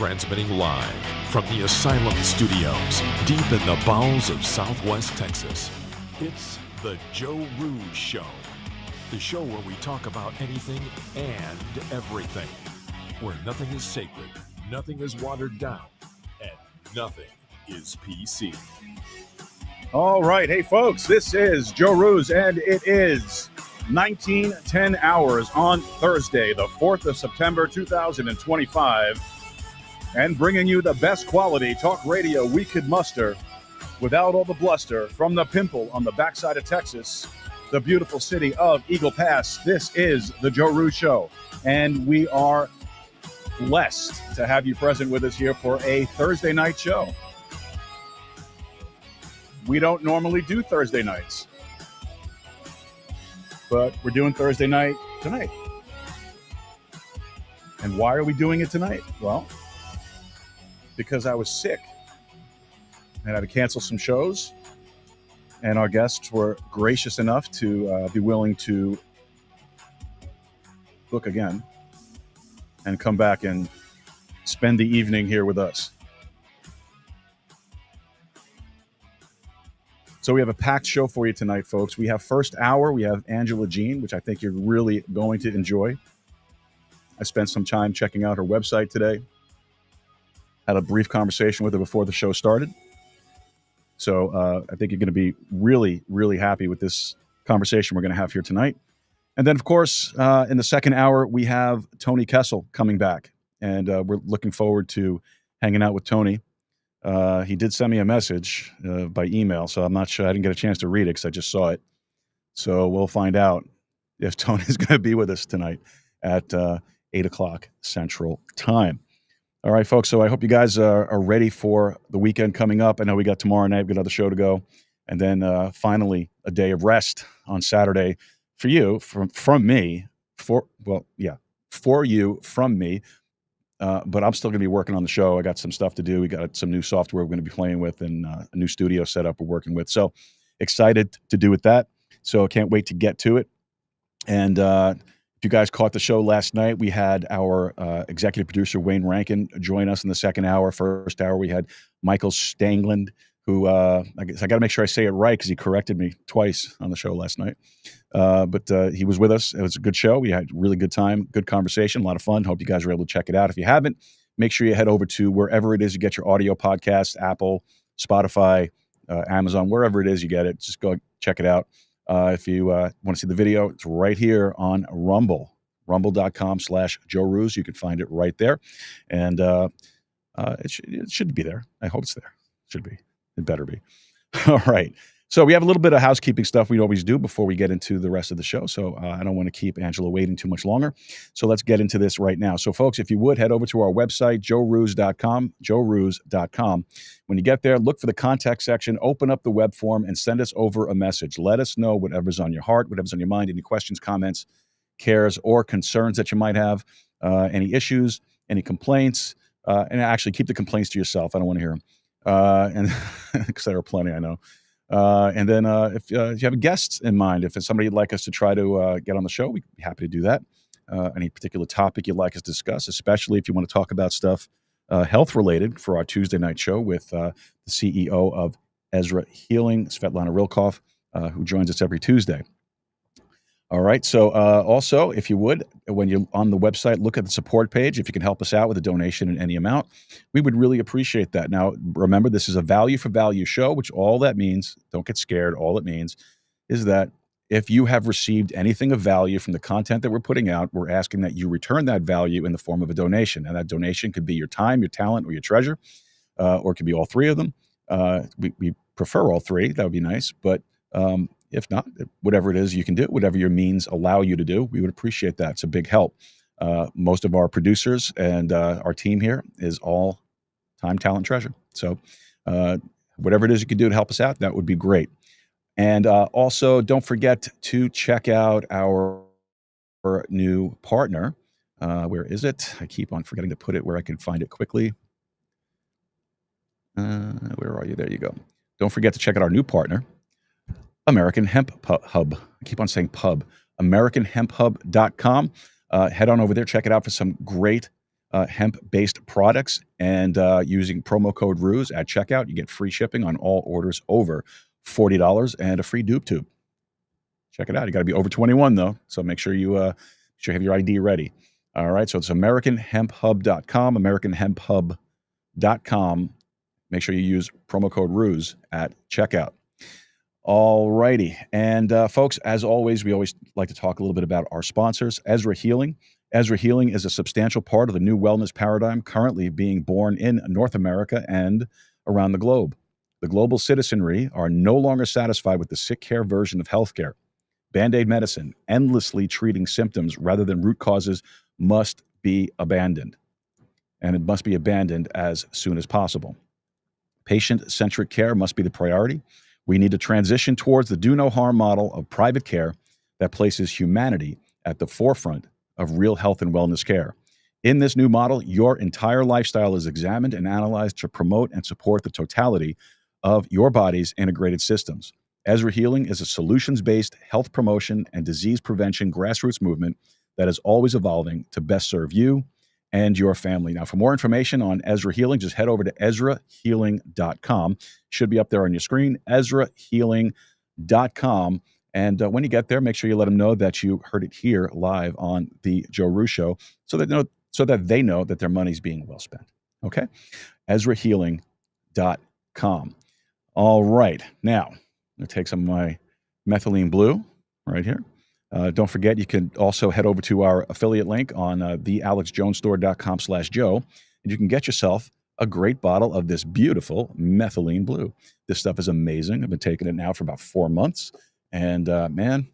Transmitting live from the Asylum Studios, deep in the bowels of Southwest Texas. It's the Joe Rooz Show. The show where we talk about anything and everything. Where nothing is sacred, nothing is watered down, and nothing is PC. All right. Hey, folks, this is Joe Rooz, and it is 19:10 hours on Thursday, the 4th of September, 2025, and bringing you the best quality talk radio we could muster without all the bluster from the pimple on the backside of Texas, the beautiful city of Eagle Pass. This is the Joe Rooz Show, and we are blessed to have you present with us here for a Thursday night show. We don't normally do Thursday nights, but we're doing Thursday night tonight. And why are we doing it tonight? Well, because I was sick and I had to cancel some shows, and our guests were gracious enough to be willing to book again and come back and spend the evening here with us. So we have a packed show for you tonight, folks. We have first hour, we have Angela Jean, which I think you're really going to enjoy. I spent some time checking out her website today. Had a brief conversation with her before the show started. So I think you're going to be really, really happy with this conversation we're going to have here tonight. And then, of course, in the second hour, we have Tony Kessel coming back. And we're looking forward to hanging out with Tony. He did send me a message by email, so I'm not sure. I didn't get a chance to read it because I just saw it. So we'll find out if Tony's going to be with us tonight at 8 o'clock Central Time. All right, folks. So I hope you guys are ready for the weekend coming up. I know we got tomorrow night, we got another show to go. And then finally, a day of rest on Saturday for you, from me, for you, from me. But I'm still going to be working on the show. I got some stuff to do. We got some new software we're going to be playing with, and a new studio setup we're working with. So excited to do with that. So can't wait to get to it. And if you guys caught the show last night, we had our executive producer, Wayne Rankin, join us in the second hour. First hour, we had Michael Stangland, who I guess I got to make sure I say it right because he corrected me twice on the show last night. But he was with us. It was a good show. We had a really good time, good conversation, a lot of fun. Hope you guys were able to check it out. If you haven't, make sure you head over to wherever it is you get your audio podcasts, Apple, Spotify, Amazon, wherever it is you get it. Just go check it out. If you want to see the video, it's right here on Rumble, rumble.com/Joe Rooz. You can find it right there. And it should be there. I hope it's there. It should be. It better be. All right. So we have a little bit of housekeeping stuff we always do before we get into the rest of the show. So I don't want to keep Angela waiting too much longer. So let's get into this right now. So folks, if you would, head over to our website, joerooz.com, joerooz.com. When you get there, look for the contact section, open up the web form, and send us over a message. Let us know whatever's on your heart, whatever's on your mind, any questions, comments, cares, or concerns that you might have, any issues, any complaints, and actually keep the complaints to yourself. I don't want to hear them. And because there are plenty, I know. And then if you have guests in mind, if it's somebody you'd like us to try to get on the show, we'd be happy to do that. Any particular topic you'd like us to discuss, especially if you want to talk about stuff health-related for our Tuesday night show with the CEO of Ezra Healing, Svetlana Rilkov, who joins us every Tuesday. All right. So also, if you would, when you're on the website, look at the support page. If you can help us out with a donation in any amount, we would really appreciate that. Now, remember, this is a value for value show, which all that means, don't get scared, all it means is that if you have received anything of value from the content that we're putting out, we're asking that you return that value in the form of a donation. And that donation could be your time, your talent, or your treasure, or it could be all three of them. We prefer all three. That would be nice. But if not, whatever it is you can do, whatever your means allow you to do, we would appreciate that. It's a big help. Most of our producers and our team here is all time, talent, treasure. So whatever it is you can do to help us out, that would be great. And also, don't forget to check out our new partner. Where is it? I keep on forgetting to put it where I can find it quickly. Where are you? There you go. Don't forget to check out our new partner, American Hemp Hub. I keep on saying pub. AmericanHempHub.com. Head on over there. Check it out for some great hemp-based products, and using promo code Rooz at checkout, you get free shipping on all orders over $40 and a free dupe tube. Check it out. You got to be over 21 though, so make sure you have your ID ready. All right, so it's AmericanHempHub.com, AmericanHempHub.com. Make sure you use promo code Rooz at checkout. All righty. And folks, as always, we always like to talk a little bit about our sponsors, Ezra Healing. Ezra Healing is a substantial part of the new wellness paradigm currently being born in North America and around the globe. The global citizenry are no longer satisfied with the sick care version of healthcare. Band-Aid medicine, endlessly treating symptoms rather than root causes, must be abandoned. And it must be abandoned as soon as possible. Patient-centric care must be the priority. We need to transition towards the do no harm model of private care that places humanity at the forefront of real health and wellness care. In this new model, your entire lifestyle is examined and analyzed to promote and support the totality of your body's integrated systems. Ezra Healing is a solutions-based health promotion and disease prevention grassroots movement that is always evolving to best serve you and your family. Now, for more information on Ezra Healing, just head over to EzraHealing.com. Should be up there on your screen, EzraHealing.com. And when you get there, make sure you let them know that you heard it here live on the Joe Rooz Show, so that they know that their money's being well spent. Okay, EzraHealing.com. All right, now I'm going to take some of my methylene blue right here. Don't forget, you can also head over to our affiliate link on thealexjonesstore.com/Joe, and you can get yourself a great bottle of this beautiful methylene blue. This stuff is amazing. I've been taking it now for about 4 months, and man,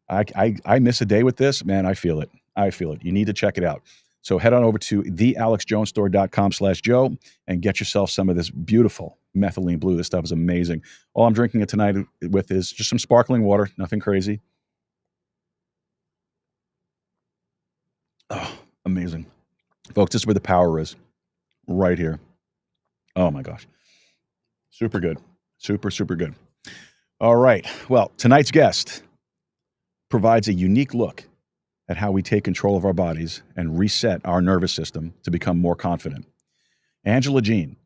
I miss a day with this. Man, I feel it. I feel it. You need to check it out. So head on over to thealexjonesstore.com/Joe and get yourself some of this beautiful methylene blue. This stuff is amazing. All I'm drinking it tonight with is just some sparkling water, nothing crazy. Oh, amazing. Folks, this is where the power is, right here. Oh my gosh. Super good. Super, super good. All right. Well, tonight's guest provides a unique look at how we take control of our bodies and reset our nervous system to become more confident. Angela Jean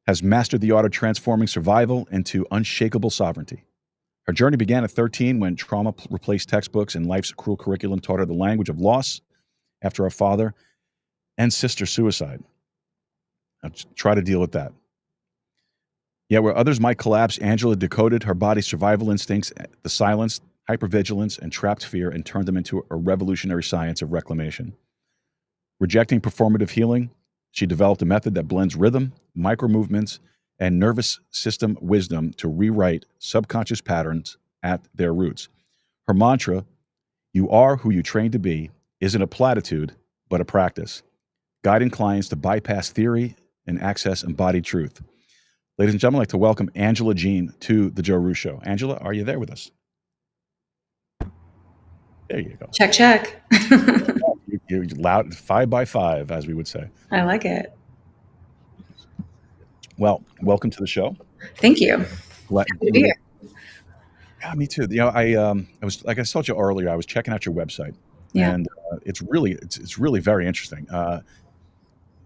has mastered the art of transforming survival into unshakable sovereignty. Her journey began at 13 when trauma replaced textbooks and life's cruel curriculum taught her the language of loss after her father and sister suicide. Now, try to deal with that. Yet where others might collapse, Angela decoded her body's survival instincts, the silence, hypervigilance, and trapped fear, and turned them into a revolutionary science of reclamation. Rejecting performative healing, she developed a method that blends rhythm, micro-movements, and nervous system wisdom to rewrite subconscious patterns at their roots. Her mantra, "You are who you train to be," isn't a platitude, but a practice, guiding clients to bypass theory and access embodied truth. Ladies and gentlemen, I'd like to welcome Angela Jean to the Joe Rooz Show. Angela, are you there with us? There you go. Check, check. You're loud, 5 by 5, as we would say. I like it. Well, welcome to the show. Thank you. Glad to be here. Yeah, me too. You know, I was, like I told you earlier, I was checking out your website, and it's really very interesting.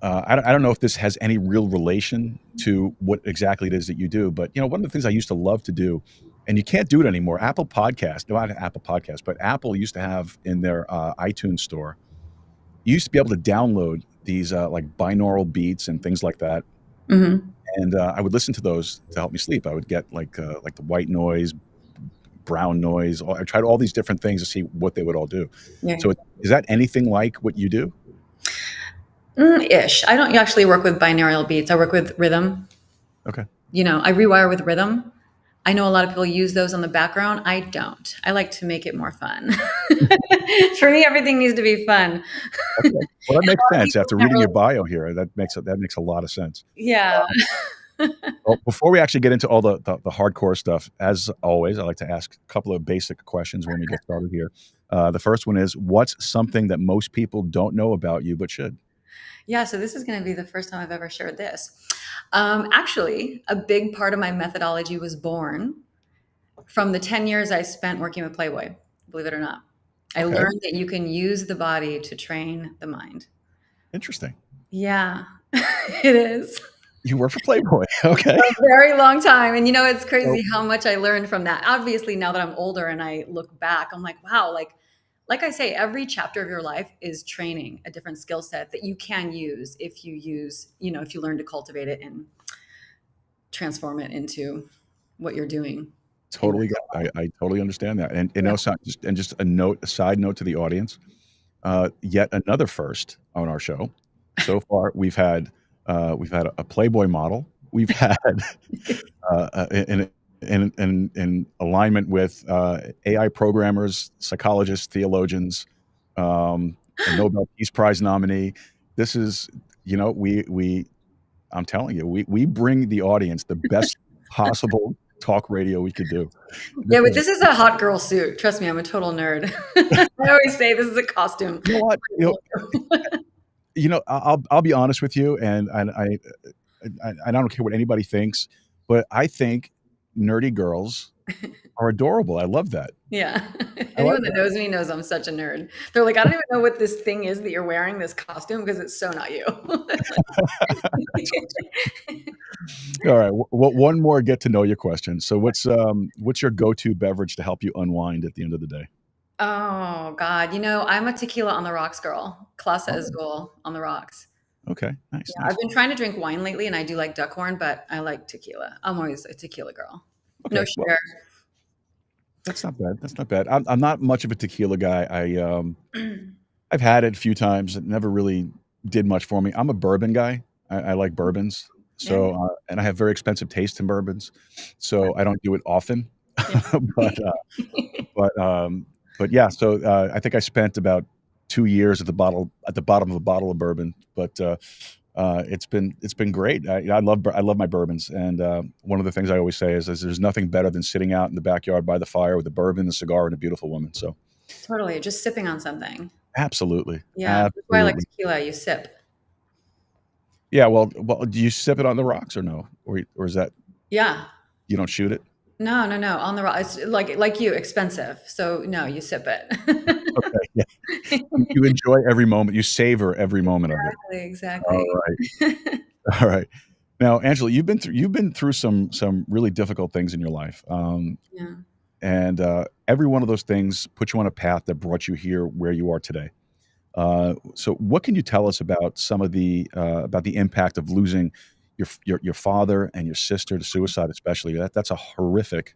I don't know if this has any real relation to what exactly it is that you do, but you know, one of the things I used to love to do, and you can't do it anymore. Apple Podcast, but Apple used to have in their iTunes store, you used to be able to download these like binaural beats and things like that. Mm-hmm. And I would listen to those to help me sleep. I would get like the white noise, brown noise. I tried all these different things to see what they would all do. Yeah. So is that anything like what you do? Ish. I don't actually work with binaural beats. I work with rhythm. Okay. You know, I rewire with rhythm. I know a lot of people use those on the background. I don't. I like to make it more fun. For me, everything needs to be fun. Okay. Well, that makes sense. After reading your bio here, that makes a lot of sense. Yeah. Well, before we actually get into all the hardcore stuff, as always, I like to ask a couple of basic questions when we get started here. The first one is, what's something that most people don't know about you but should? Yeah, so this is going to be the first time I've ever shared this. Actually, a big part of my methodology was born from the 10 years I spent working with Playboy, believe it or not. I learned that you can use the body to train the mind. Interesting. Yeah, it is. You work for Playboy. Okay. A very long time. And it's So, crazy how much I learned from that. Obviously, now that I'm older and I look back, I'm like, wow, like I say, every chapter of your life is training a different skill set that you can use if you learn to cultivate it and transform it into what you're doing. in totally get I totally understand that. And also just a side note to the audience. Yet another first on our show. So far, we've had a Playboy model. We've had in alignment with AI programmers, psychologists, theologians, a Nobel Peace Prize nominee. This is, we I'm telling you, we bring the audience the best possible talk radio we could do. This Yeah, but is, this is a hot girl suit. Trust me, I'm a total nerd. I always say this is a costume. you know what? I'll be honest with you, and I don't care what anybody thinks, but I think nerdy girls are adorable. I love that. Yeah. I like Anyone that knows me knows I'm such a nerd. They're like, I don't even know what this thing is that you're wearing, this costume, because it's so not you. All right, one more get to know you question. So what's your go-to beverage to help you unwind at the end of the day? Oh God. I'm a tequila on the rocks girl. Clase Oh, Azul on the rocks. okay, nice, Yeah, nice. I've been trying to drink wine lately and I do like duckhorn, but I like tequila. I'm always a tequila girl. No Okay, well, sugar. that's not bad. That's not bad. I'm not much of a tequila guy. I've had it a few times. It never really did much for me. I'm a bourbon guy. I like bourbons. Yeah. So, and I have very expensive taste in bourbons, so I don't do it often. Yeah. But, but, but yeah, so, I think I spent about 2 years at the bottom of a bottle of bourbon, but, it's been great. I love my bourbons, and, one of the things I always say is there's nothing better than sitting out in the backyard by the fire with a bourbon, a cigar, and a beautiful woman, so Totally. Just sipping on something. absolutely, Yeah. That's why I like absolutely. tequila. You sip. Yeah, well, do you sip it on the rocks or no? Or is that Yeah. you don't shoot it? No, no, no. On the rock. It's like you, expensive. So no, you sip it. Okay, yeah. You enjoy every moment, you savor every moment of it. Exactly. All right. All right. Now, Angela, you've been through some really difficult things in your life, Yeah. and, every one of those things put you on a path that brought you here where you are today. So what can you tell us about the impact of losing your father and your sister to suicide, especially? That's a horrific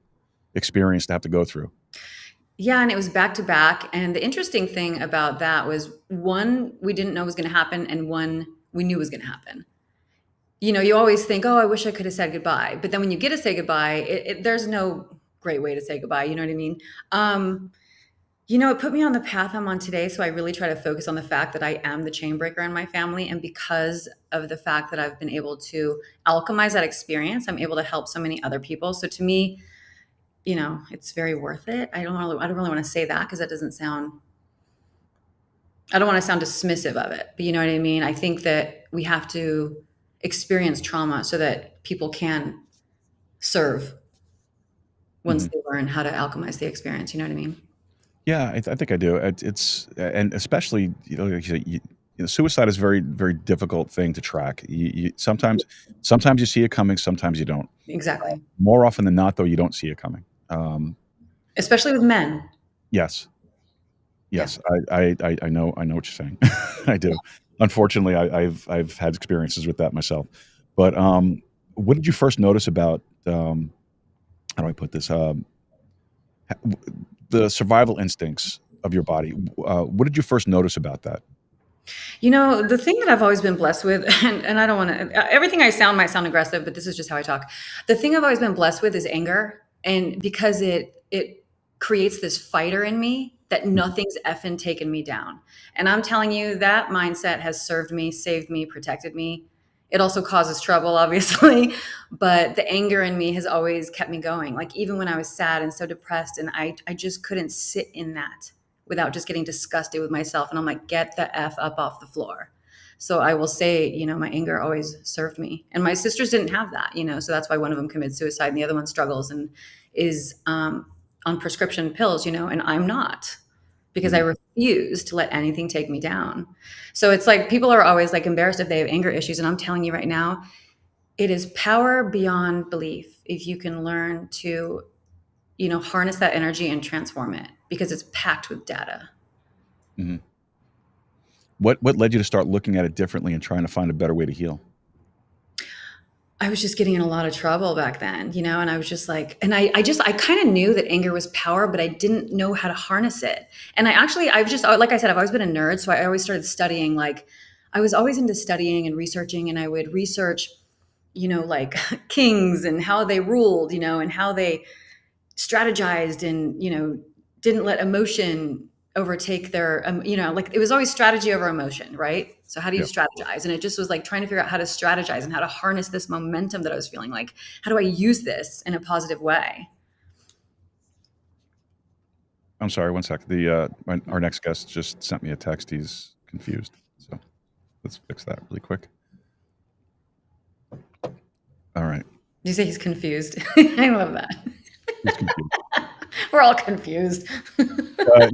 experience to have to go through. Yeah, and it was back to back. And the interesting thing about that was one we didn't know was going to happen, and one we knew was going to happen. You always think, oh, I wish I could have said goodbye. But then when you get to say goodbye, there's no great way to say goodbye. You know what I mean? Um, it put me on the path I'm on today. So I really try to focus on the fact that I am the chain breaker in my family. And because of the fact that I've been able to alchemize that experience, I'm able to help so many other people. So to me, it's very worth it. I don't really want to say that because I don't want to sound dismissive of it, but you know what I mean? I think that we have to experience trauma so that people can serve once Mhm. they learn how to alchemize the experience. You know what I mean? Yeah, I think I do. It's and especially, like you said, suicide is a very, very difficult thing to track. Sometimes you see it coming, sometimes you don't. Exactly. More often than not, though, you don't see it coming. Um, Especially with men. yes, Yeah. yes, I know what you're saying. I do. Unfortunately, I've had experiences with that myself. But, what did you first notice about, how do I put this? The survival instincts of your body. What did you first notice about that? The thing that I've always been blessed with, and I don't want to, everything I sound might sound aggressive, but this is just how I talk. The thing I've always been blessed with is anger. And because it creates this fighter in me that nothing's effing taken me down. And I'm telling you, that mindset has served me, saved me, protected me. It also causes trouble, obviously, but the anger in me has always kept me going. Like even when I was sad and so depressed, and I just couldn't sit in that without just getting disgusted with myself. And I'm like, get the F up off the floor. So I will say, my anger always served me. And my sisters didn't have that, so that's why one of them committed suicide and the other one struggles and is on prescription pills, and I'm not. because I Mhm. refuse to let anything take me down. So it's like people are always like embarrassed if they have anger issues. And I'm telling you right now, it is power beyond belief if you can learn to, harness that energy and transform it because it's packed with data. Mhm. What led you to start looking at it differently and trying to find a better way to heal? I was just getting in a lot of trouble back then, and I was just like, and I kind of knew that anger was power, but I didn't know how to harness it. And I've just, like I said, I've always been a nerd. So I always started studying, like, I was always into studying and researching, and I would research, like kings and how they ruled, and how they strategized and, didn't let emotion overtake their, like it was always strategy over emotion, right? So how do you Yeah. strategize? And it just was like trying to figure out how to strategize and how to harness this momentum that I was feeling. Like, how do I use this in a positive way? I'm sorry, one sec. Our next guest just sent me a text. He's confused. So let's fix that really quick. All right. Did you say he's confused? I love that. He's confused. We're all confused. Because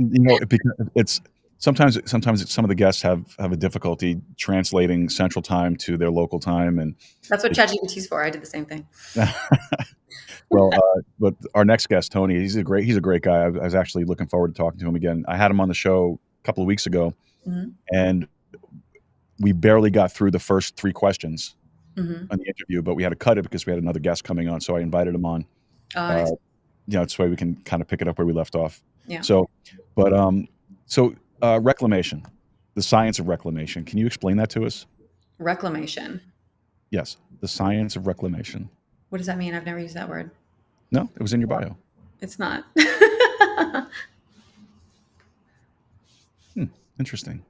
it's sometimes some of the guests have a difficulty translating Central Time to their local time, and That's what it, ChatGPT's for. I did the same thing. well, but our next guest, Tony, he's a great guy. I was actually looking forward to talking to him again. I had him on the show a couple of weeks ago, Mm-hmm. and we barely got through the first 3 questions Mm-hmm. on the interview, but we had to cut it because we had another guest coming on. So I invited him on. Oh, Uh, nice. this way we can kind of pick it up where we left off. Yeah. So, but reclamation, the science of reclamation. Can you explain that to us? Reclamation. Yes, the science of reclamation. What does that mean? I've never used that word. No, it was in your bio. It's not. Interesting.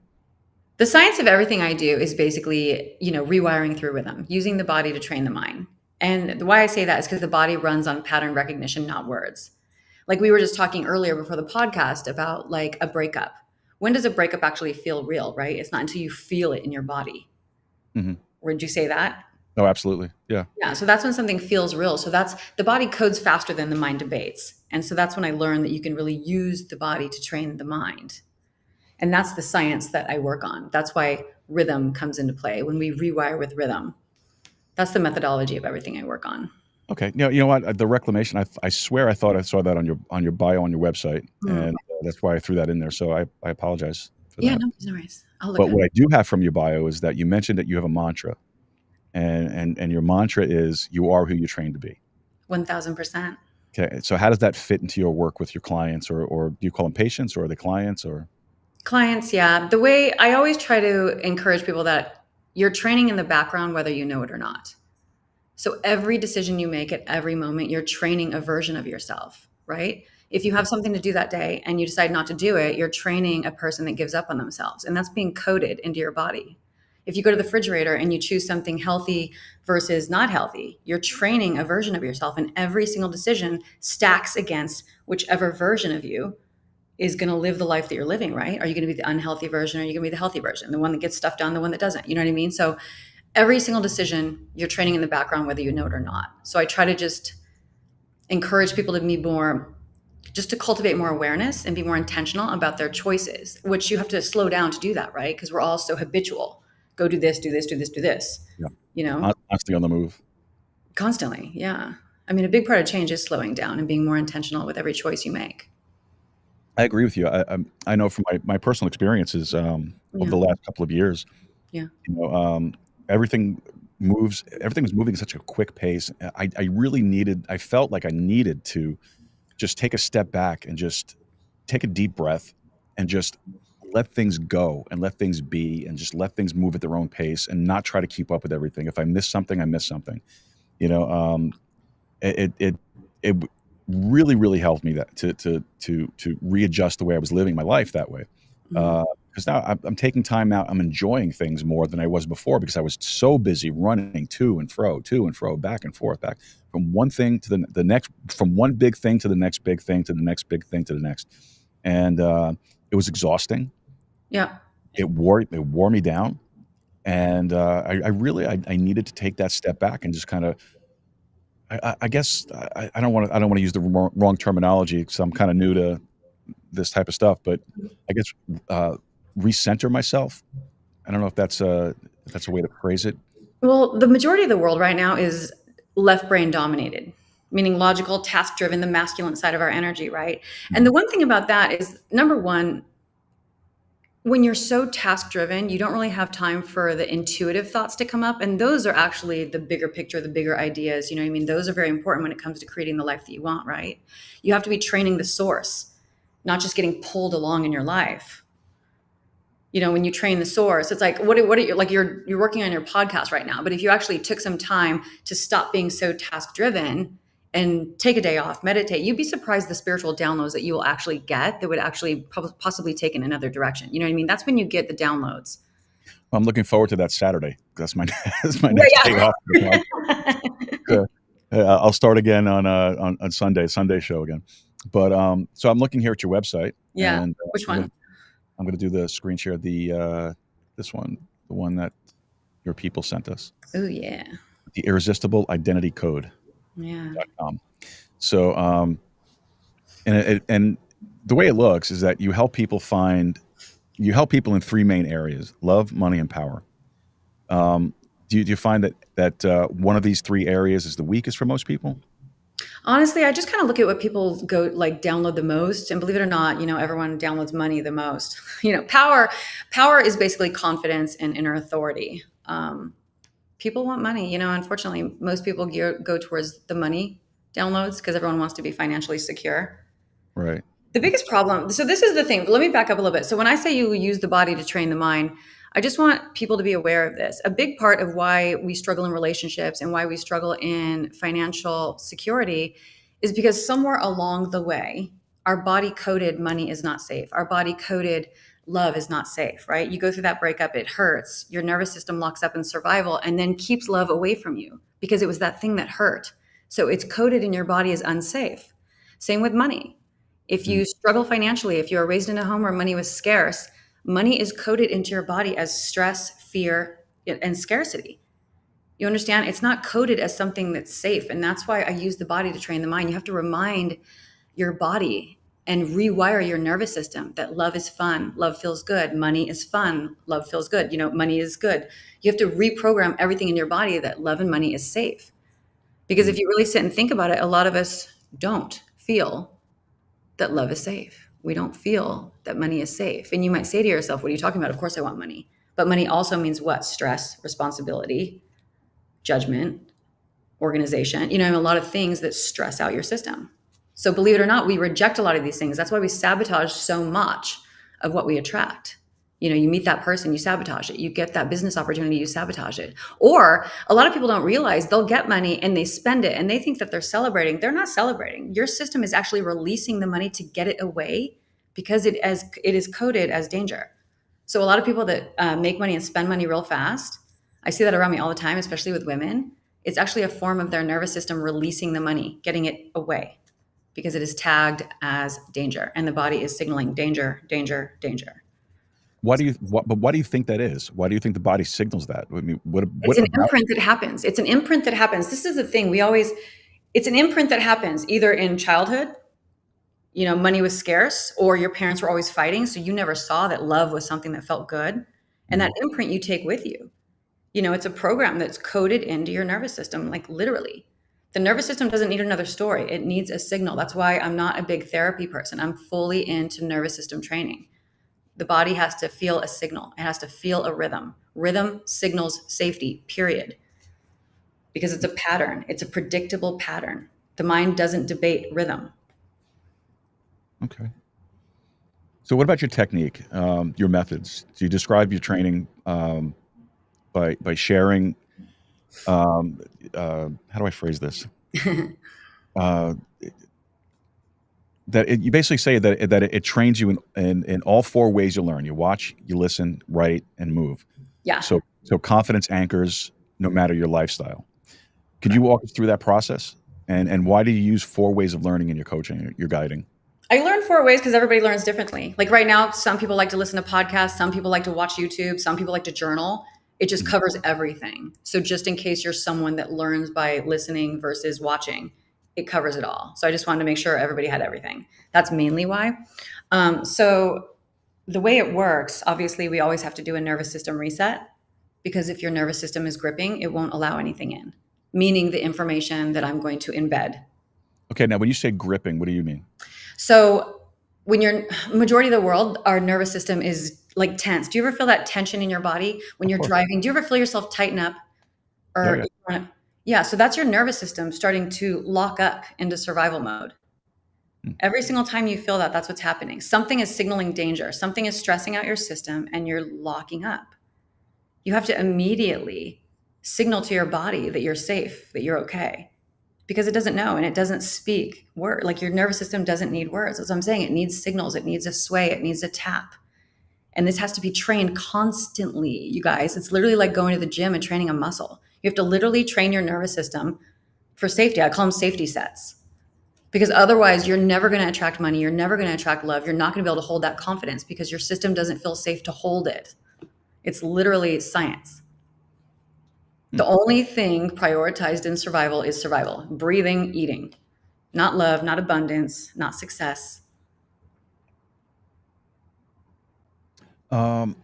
The science of everything I do is basically, rewiring through rhythm, using the body to train the mind. And why I say that is because the body runs on pattern recognition, not words. Like we were just talking earlier before the podcast about like a breakup. When does a breakup actually feel real, right? It's not until you feel it in your body. Mm-hmm. Would you say that? Oh, absolutely. Yeah. Yeah. So that's when something feels real. So that's the body codes faster than the mind debates. And so that's when I learned that you can really use the body to train the mind. And that's the science that I work on. That's why rhythm comes into play when we rewire with rhythm. That's the methodology of everything I work on. Okay. You know what? The reclamation. I swear I thought I saw that on your bio on your website, and that's why I threw that in there. So I apologize for Yeah, that. no worries. I'll look But at what it. I do have from your bio is that you mentioned that you have a mantra, and your mantra is you are who you train to be. 1000%. Okay. So how does that fit into your work with your clients, or do you call them patients, or are they clients, or? Clients, yeah. The way I always try to encourage people that you're training in the background, whether you know it or not. So every decision you make at every moment, you're training a version of yourself, right? If you have something to do that day and you decide not to do it, you're training a person that gives up on themselves. And that's being coded into your body. If you go to the refrigerator and you choose something healthy versus not healthy, you're training a version of yourself. And every single decision stacks against whichever version of you is going to live the life that you're living, right? Are you going to be the unhealthy version? Or are you going to be the healthy version? The one that gets stuff done, the one that doesn't, you know what I mean? So every single decision you're training in the background, whether you know it or not. So I try to just encourage people to be more, just to cultivate more awareness and be more intentional about their choices, which you have to slow down to do that, right? Because we're all so habitual. Go do this, do this, do this, do this, Yeah. Constantly on the move. Constantly. Yeah. I mean, a big part of change is slowing down and being more intentional with every choice you make. I agree with you. I know from my personal experiences over the last couple of years. Yeah. Everything was moving at such a quick pace. I felt like I needed to just take a step back and just take a deep breath and just let things go and let things be and just let things move at their own pace and not try to keep up with everything. If I miss something, I miss something. It really, really helped me that to readjust the way I was living my life that way. Because now I'm taking time out. I'm enjoying things more than I was before because I was so busy running to and fro, back and forth, back from one thing to the next, from one big thing to the next big thing to the next big thing to the next, and it was exhausting. Yeah. It wore me down, and I needed to take that step back and just kind of. I guess I don't want to use the wrong terminology because I'm kind of new to this type of stuff, but I guess recenter myself. I don't know if that's a way to phrase it. Well, the majority of the world right now is left brain dominated, meaning logical, task driven, the masculine side of our energy, right? And the one thing about that is, number one, when you're so task driven, you don't really have time for the intuitive thoughts to come up. And those are actually the bigger picture, the bigger ideas. You know what I mean? Those are very important when it comes to creating the life that you want, right? You have to be training the source, not just getting pulled along in your life. You know, when you train the source, it's like, what are you, like you're working on your podcast right now, but if you actually took some time to stop being so task driven and take a day off, meditate, you'd be surprised the spiritual downloads that you will actually get that would actually possibly take in another direction. You know what I mean? That's when you get the downloads. Well, I'm looking forward to that Saturday. That's my next day off. I'll start again on Sunday show again. But so I'm looking here at your website. Yeah. And, which one? I'm going to do the screen share. This one, the one that your people sent us. Oh yeah. The Irresistible Identity Code. Yeah. So, and the way it looks is that you help people in three main areas: love, money, and power. Do you find that one of these three areas is the weakest for most people? Honestly, I just kind of look at what people download the most, and believe it or not, you know, everyone downloads money the most. You know, power is basically confidence and inner authority. People want money, you know, unfortunately, most people go towards the money downloads because everyone wants to be financially secure. Right. The biggest problem. So this is the thing. Let me back up a little bit. So when I say you use the body to train the mind, I just want people to be aware of this. A big part of why we struggle in relationships and why we struggle in financial security is because somewhere along the way, our body coded money is not safe. Our body coded love is not safe, right? You go through that breakup, it hurts. Your nervous system locks up in survival and then keeps love away from you because it was that thing that hurt. So it's coded in your body as unsafe. Same with money. If you struggle financially, if you were raised in a home where money was scarce, money is coded into your body as stress, fear, and scarcity. You understand? It's not coded as something that's safe. And that's why I use the body to train the mind. You have to remind your body and rewire your nervous system that love is fun, love feels good, money is fun, love feels good, you know, money is good. You have to reprogram everything in your body that love and money is safe. Because if you really sit and think about it, a lot of us don't feel that love is safe. We don't feel that money is safe. And you might say to yourself, what are you talking about? Of course I want money. But money also means what? Stress, responsibility, judgment, organization, you know, a lot of things that stress out your system. So believe it or not, we reject a lot of these things. That's why we sabotage so much of what we attract. You know, you meet that person, you sabotage it. You get that business opportunity, you sabotage it. Or a lot of people don't realize they'll get money and they spend it and they think that they're celebrating. They're not celebrating. Your system is actually releasing the money to get it away because it is coded as danger. So a lot of people that make money and spend money real fast, I see that around me all the time, especially with women. It's actually a form of their nervous system releasing the money, getting it away because it is tagged as danger. And the body is signaling danger, danger, danger. Why do you think that is? Why do you think the body signals that? I mean, it's an imprint that happens. It's an imprint that happens. This is the thing. It's an imprint that happens either in childhood, you know, money was scarce, or your parents were always fighting. So you never saw that love was something that felt good. And that imprint you take with you. You know, it's a program that's coded into your nervous system, like literally. The nervous system doesn't need another story. It needs a signal. That's why I'm not a big therapy person. I'm fully into nervous system training. The body has to feel a signal. It has to feel a rhythm. Rhythm signals safety, period. Because it's a pattern. It's a predictable pattern. The mind doesn't debate rhythm. Okay. So what about your technique, your methods? Do you describe your training by sharing, how do I phrase this? You basically say that it trains you in all four ways you learn. You watch, you listen, write, and move. Yeah. So confidence anchors no matter your lifestyle. Could you walk us through that process? And why do you use four ways of learning in your coaching, your guiding? I learn four ways because everybody learns differently. Like right now, some people like to listen to podcasts. Some people like to watch YouTube. Some people like to journal. It just covers everything. So just in case you're someone that learns by listening versus watching, it covers it all. So I just wanted to make sure everybody had everything. That's mainly why. So the way it works, obviously, we always have to do a nervous system reset, because if your nervous system is gripping, it won't allow anything in, meaning the information that I'm going to embed. Okay, now when you say gripping, what do you mean? So when you're majority of the world, our nervous system is like tense. Do you ever feel that tension in your body when you're driving? Do you ever feel yourself tighten up? Or yeah, so that's your nervous system starting to lock up into survival mode. Every single time you feel that, that's what's happening. Something is signaling danger. Something is stressing out your system and you're locking up. You have to immediately signal to your body that you're safe, that you're okay, because it doesn't know and it doesn't speak word. Like your nervous system doesn't need words. That's what I'm saying. It needs signals. It needs a sway. It needs a tap. And this has to be trained constantly, you guys. It's literally like going to the gym and training a muscle. You have to literally train your nervous system for safety. I call them safety sets. Because otherwise, you're never going to attract money. You're never going to attract love. You're not going to be able to hold that confidence because your system doesn't feel safe to hold it. It's literally science. The only thing prioritized in survival is survival. Breathing, eating. Not love, not abundance, not success. I'm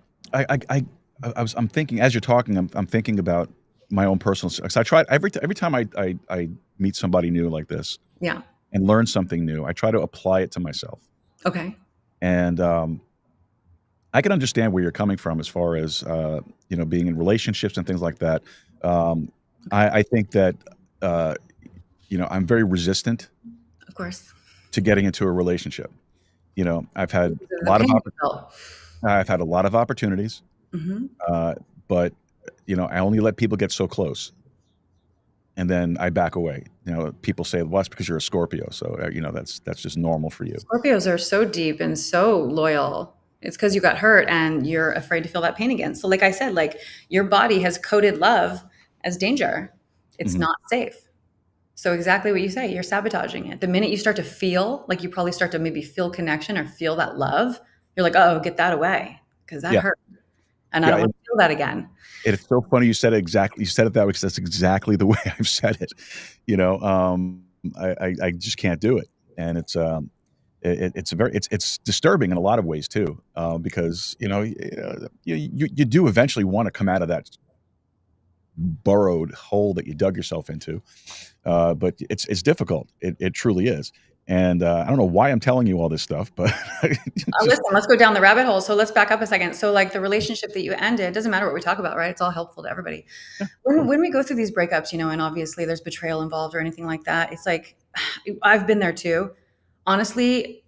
thinking, as you're talking, I'm thinking about my own personal. So I try every time I meet somebody new like this, Yeah. and learn something new, I try to apply it to myself. Okay. And I can understand where you're coming from as far as being in relationships and things like that. I think that I'm very resistant, of course, to getting into a relationship. I've had I've had a lot of opportunities, but I only let people get so close, and then I back away. People say, "Well, that's because you're a Scorpio, so that's just normal for you." Scorpios are so deep and so loyal. It's because you got hurt and you're afraid to feel that pain again. So like I said, like your body has coded love as danger. It's not safe. So exactly what you say, you're sabotaging it. The minute you start to feel, like you probably start to maybe feel connection or feel that love, you're like, oh, get that away because that hurt. And I don't want to feel that again. It's so funny you said it exactly. You said it that way because that's exactly the way I've said it. I just can't do it. And it's disturbing in a lot of ways too, because you do eventually want to come out of that burrowed hole that you dug yourself into, but it's difficult. It truly is. And I don't know why I'm telling you all this stuff, but listen, let's go down the rabbit hole. So let's back up a second. So like the relationship that you ended, it doesn't matter what we talk about, right? It's all helpful to everybody. When we go through these breakups, and obviously there's betrayal involved or anything like that, it's like, I've been there too. Honestly,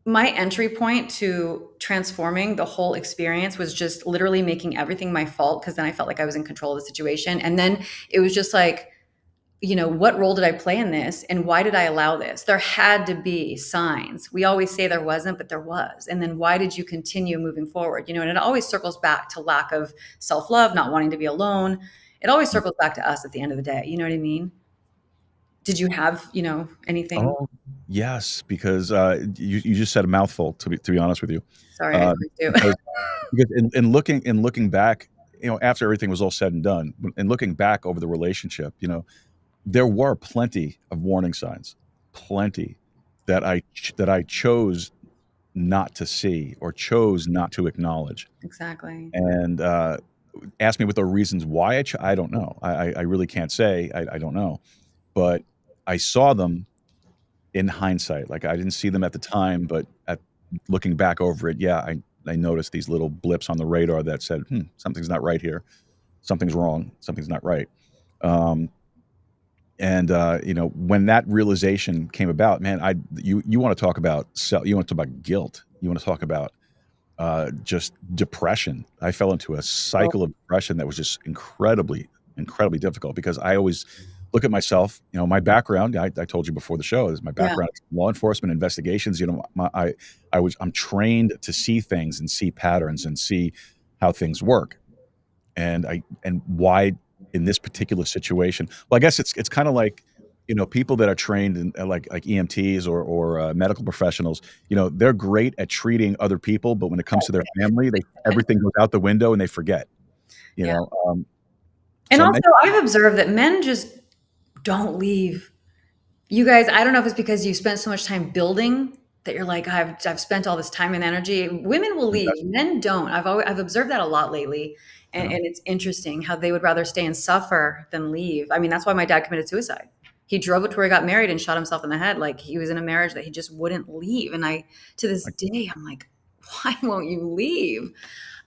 my entry point to transforming the whole experience was just literally making everything my fault, because then I felt like I was in control of the situation. And then it was just like, what role did I play in this? And why did I allow this? There had to be signs. We always say there wasn't, but there was. And then why did you continue moving forward? And it always circles back to lack of self-love, not wanting to be alone. It always circles back to us at the end of the day. You know what I mean? Did you have, anything? Oh, yes, because you just said a mouthful, to be honest with you. Sorry, I do. Because in looking back, after everything was all said and done, and looking back over the relationship, there were plenty of warning signs, plenty that I chose not to see or chose not to acknowledge. Exactly. And ask me what the reasons why I don't know. I really can't say. I don't know. But I saw them in hindsight. Like I didn't see them at the time, but looking back over it, I noticed these little blips on the radar that said, something's not right here. Something's wrong. Something's not right. When that realization came about, man, you want to talk about you want to talk about guilt. You want to talk about just depression. I fell into a cycle of depression that was just incredibly, incredibly difficult, because I always look at myself, my background, I told you before the show, is my background is law enforcement investigations. I'm trained to see things and see patterns and see how things work. And why in this particular situation, well, I guess it's kind of like, people that are trained in like EMTs or medical professionals, they're great at treating other people, but when it comes to their family, everything goes out the window and they forget, And also I've observed that men just don't leave You guys, I don't know if it's because you spent so much time building that you're like, I've spent all this time and energy. Women will leave, That's, men don't. I've observed that a lot lately, yeah. and it's interesting how they would rather stay and suffer than leave. I mean, that's why my dad committed suicide. He drove it to where he got married and shot himself in the head. Like he was in a marriage that he just wouldn't leave. And to this Like, day, I'm like, why won't you leave?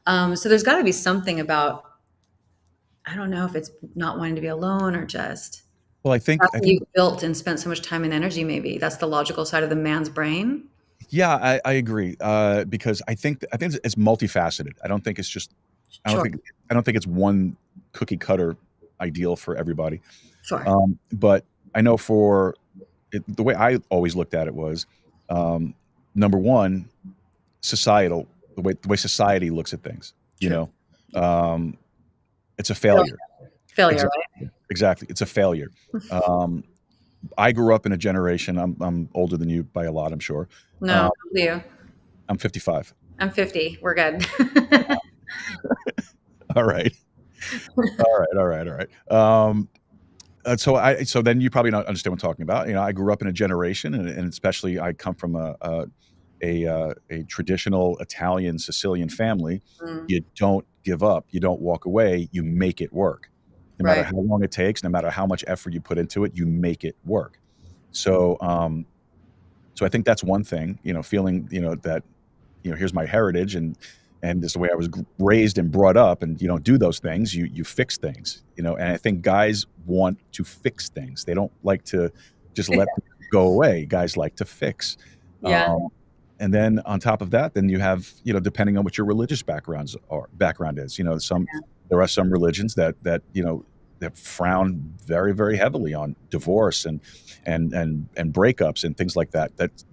So there's got to be something about, I don't know if it's not wanting to be alone or just well, I after think, you've built and spent so much time and energy. Maybe that's the logical side of the man's brain. yeah, I agree. Because I think it's multifaceted. I don't think it's just, I don't Sure, think, I don't think it's one cookie cutter ideal for everybody. sure. But I know for the way I always looked at it was, number one, societal, the way society looks at things, you True. know, um, it's a Failure, failure. failure, Exactly. right? Exactly. It's a failure. Um, I grew up in a generation. I'm older than you by a lot, I'm sure. No, Uh, how old are you? I'm 55. I'm 50. We're good. All right. All right. All right. All right. So then you probably don't understand what I'm talking about. You know, I grew up in a generation, and especially I come from a traditional Italian Sicilian family. Mm, You don't give up. You don't walk away. You make it work. No matter right. how long it takes, no matter how much effort you put into it, you make it work. So, so I think that's one thing. You know, feeling that here's my heritage, and this is the way I was raised and brought up, and you don't do those things. You fix things. And I think guys want to fix things. They don't like to just let them go away. Guys like to fix. Yeah. And then on top of that, then you have, depending on what your religious background is, there are some religions that frown very, very heavily on divorce and breakups and things like that.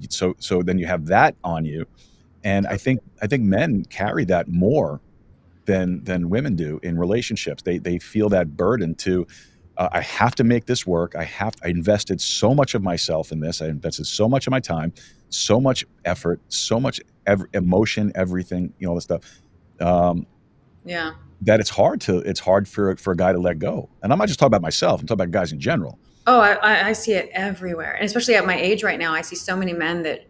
So then you have that on you. And I think men carry that more than women do in relationships. They feel that burden to, I have to make this work. I invested so much of myself in this. I invested so much of my time, so much effort, so much emotion, everything, all this stuff. Yeah. That it's hard for a guy to let go. And I'm not just talking about myself. I'm talking about guys in general. Oh, I see it everywhere. And especially at my age right now, I see so many men that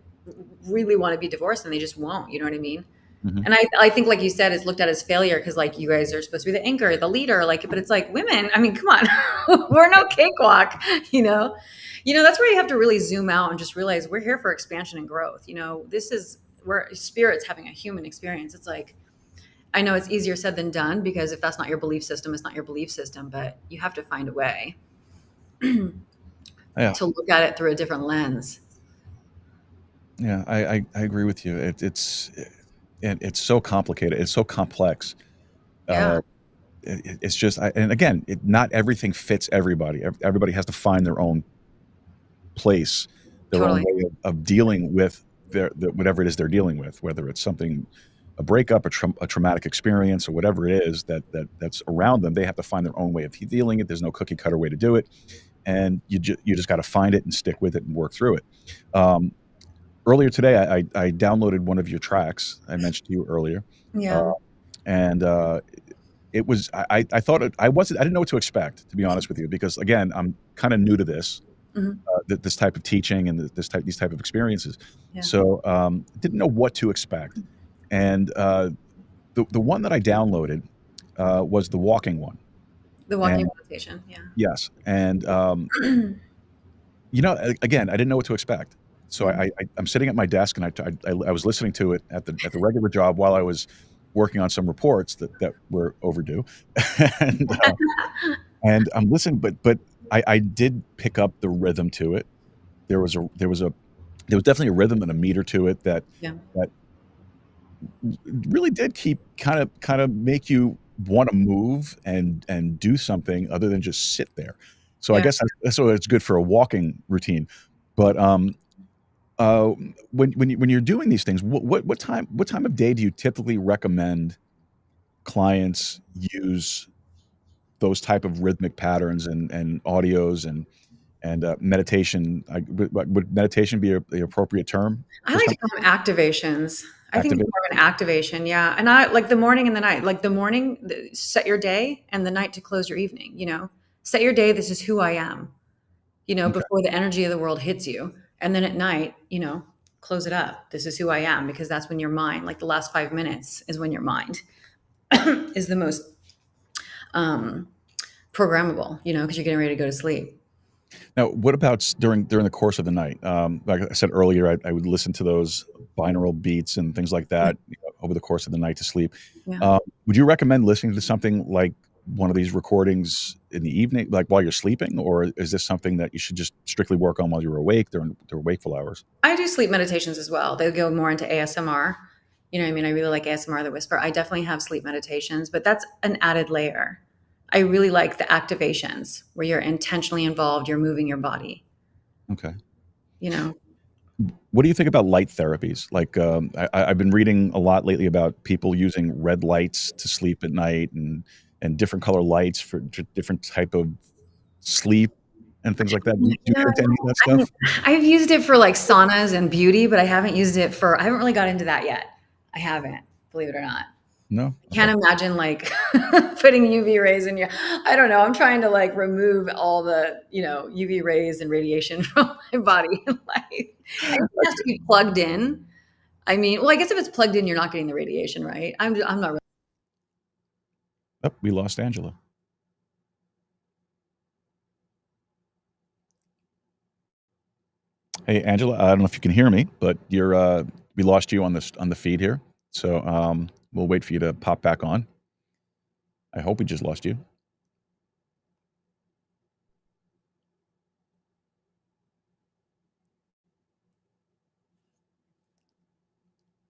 really want to be divorced and they just won't. You know what I mean? Mhm. And I think, like you said, it's looked at as failure because, like, you guys are supposed to be the anchor, the leader, like, but it's like women. I mean, come on, we're no cakewalk, you know. That's where you have to really zoom out and just realize we're here for expansion and growth. We're spirits having a human experience. It's like, I know it's easier said than done because if that's not your belief system, it's not your belief system. But you have to find a way Yeah, to look at it through a different lens. yeah, I agree with you. It's so complicated. It's so complex. Yeah, It's just, and again, not everything fits everybody. Everybody has to find their own place, their own totally. way of dealing with whatever it is they're dealing with, whether it's a breakup, a traumatic experience, or whatever it is that's around them. They have to find their own way of dealing it. There's no cookie cutter way to do it, and you just got to find it and stick with it and work through it. Earlier today, I downloaded one of your tracks I mentioned to you earlier, Yeah. uh, and it was I thought I didn't know what to expect, to be honest with you, because again, I'm kind of new to this Mhm. this type of teaching and these type of experiences. Yeah. So didn't know what to expect. And the one that I downloaded was the walking one. The walking And meditation. Yeah. yes, and again, I didn't know what to expect. So Mhm. I'm sitting at my desk, and I was listening to it at the regular job while I was working on some reports that were overdue, and and I'm listening, but I did pick up the rhythm to it. There was definitely a rhythm and a meter to it Yeah. that really did keep kind of make you want to move and do something other than just sit there. So I Yeah. guess that's why it's good for a walking routine. But uh, when you're doing these things, what time of day do you typically recommend clients use those type of rhythmic patterns and audios and meditation? Would meditation be the appropriate term I for like some to call them activations. I think it's activate? more of an activation, yeah. And I like the morning and the night. Like the morning, set your day, and the night to close your evening. Set your day. This is who I am. Okay. before the energy of the world hits you. And then at night, close it up. This is who I am, because that's when your mind, like the last 5 minutes is when your mind is the most um, programmable, because you're getting ready to go to sleep. Now, what about during the course of the night? Like I said earlier, I would listen to those binaural beats and things like that over the course of the night to sleep. Yeah. Would you recommend listening to something like one of these recordings in the evening, like while you're sleeping, or is this something that you should just strictly work on while you're awake during wakeful hours? I do sleep meditations as well. They go more into ASMR. You know what I mean? I really like ASMR, the whisper. I definitely have sleep meditations, but that's an added layer. I really like the activations where you're intentionally involved, you're moving your body, Okay. you know? What do you think about light therapies? Like, I've been reading a lot lately about people using red lights to sleep at night, and different color lights for different type of sleep and things like that. Do you Yeah, get into any of that I mean, stuff? I've used it for like saunas and beauty, but I haven't used it I haven't really got into that yet. I haven't, believe it or not. No? Can't Okay. imagine like putting UV rays in your, I don't know. I'm trying to like remove all the, UV rays and radiation from my body. Like, it has to be plugged in. I mean, well, I guess if it's plugged in, you're not getting the radiation, right? I'm not really. Oh, we lost Angela. Hey, Angela, I don't know if you can hear me, but we lost you on the feed here. So we'll wait for you to pop back on. I hope we just lost you.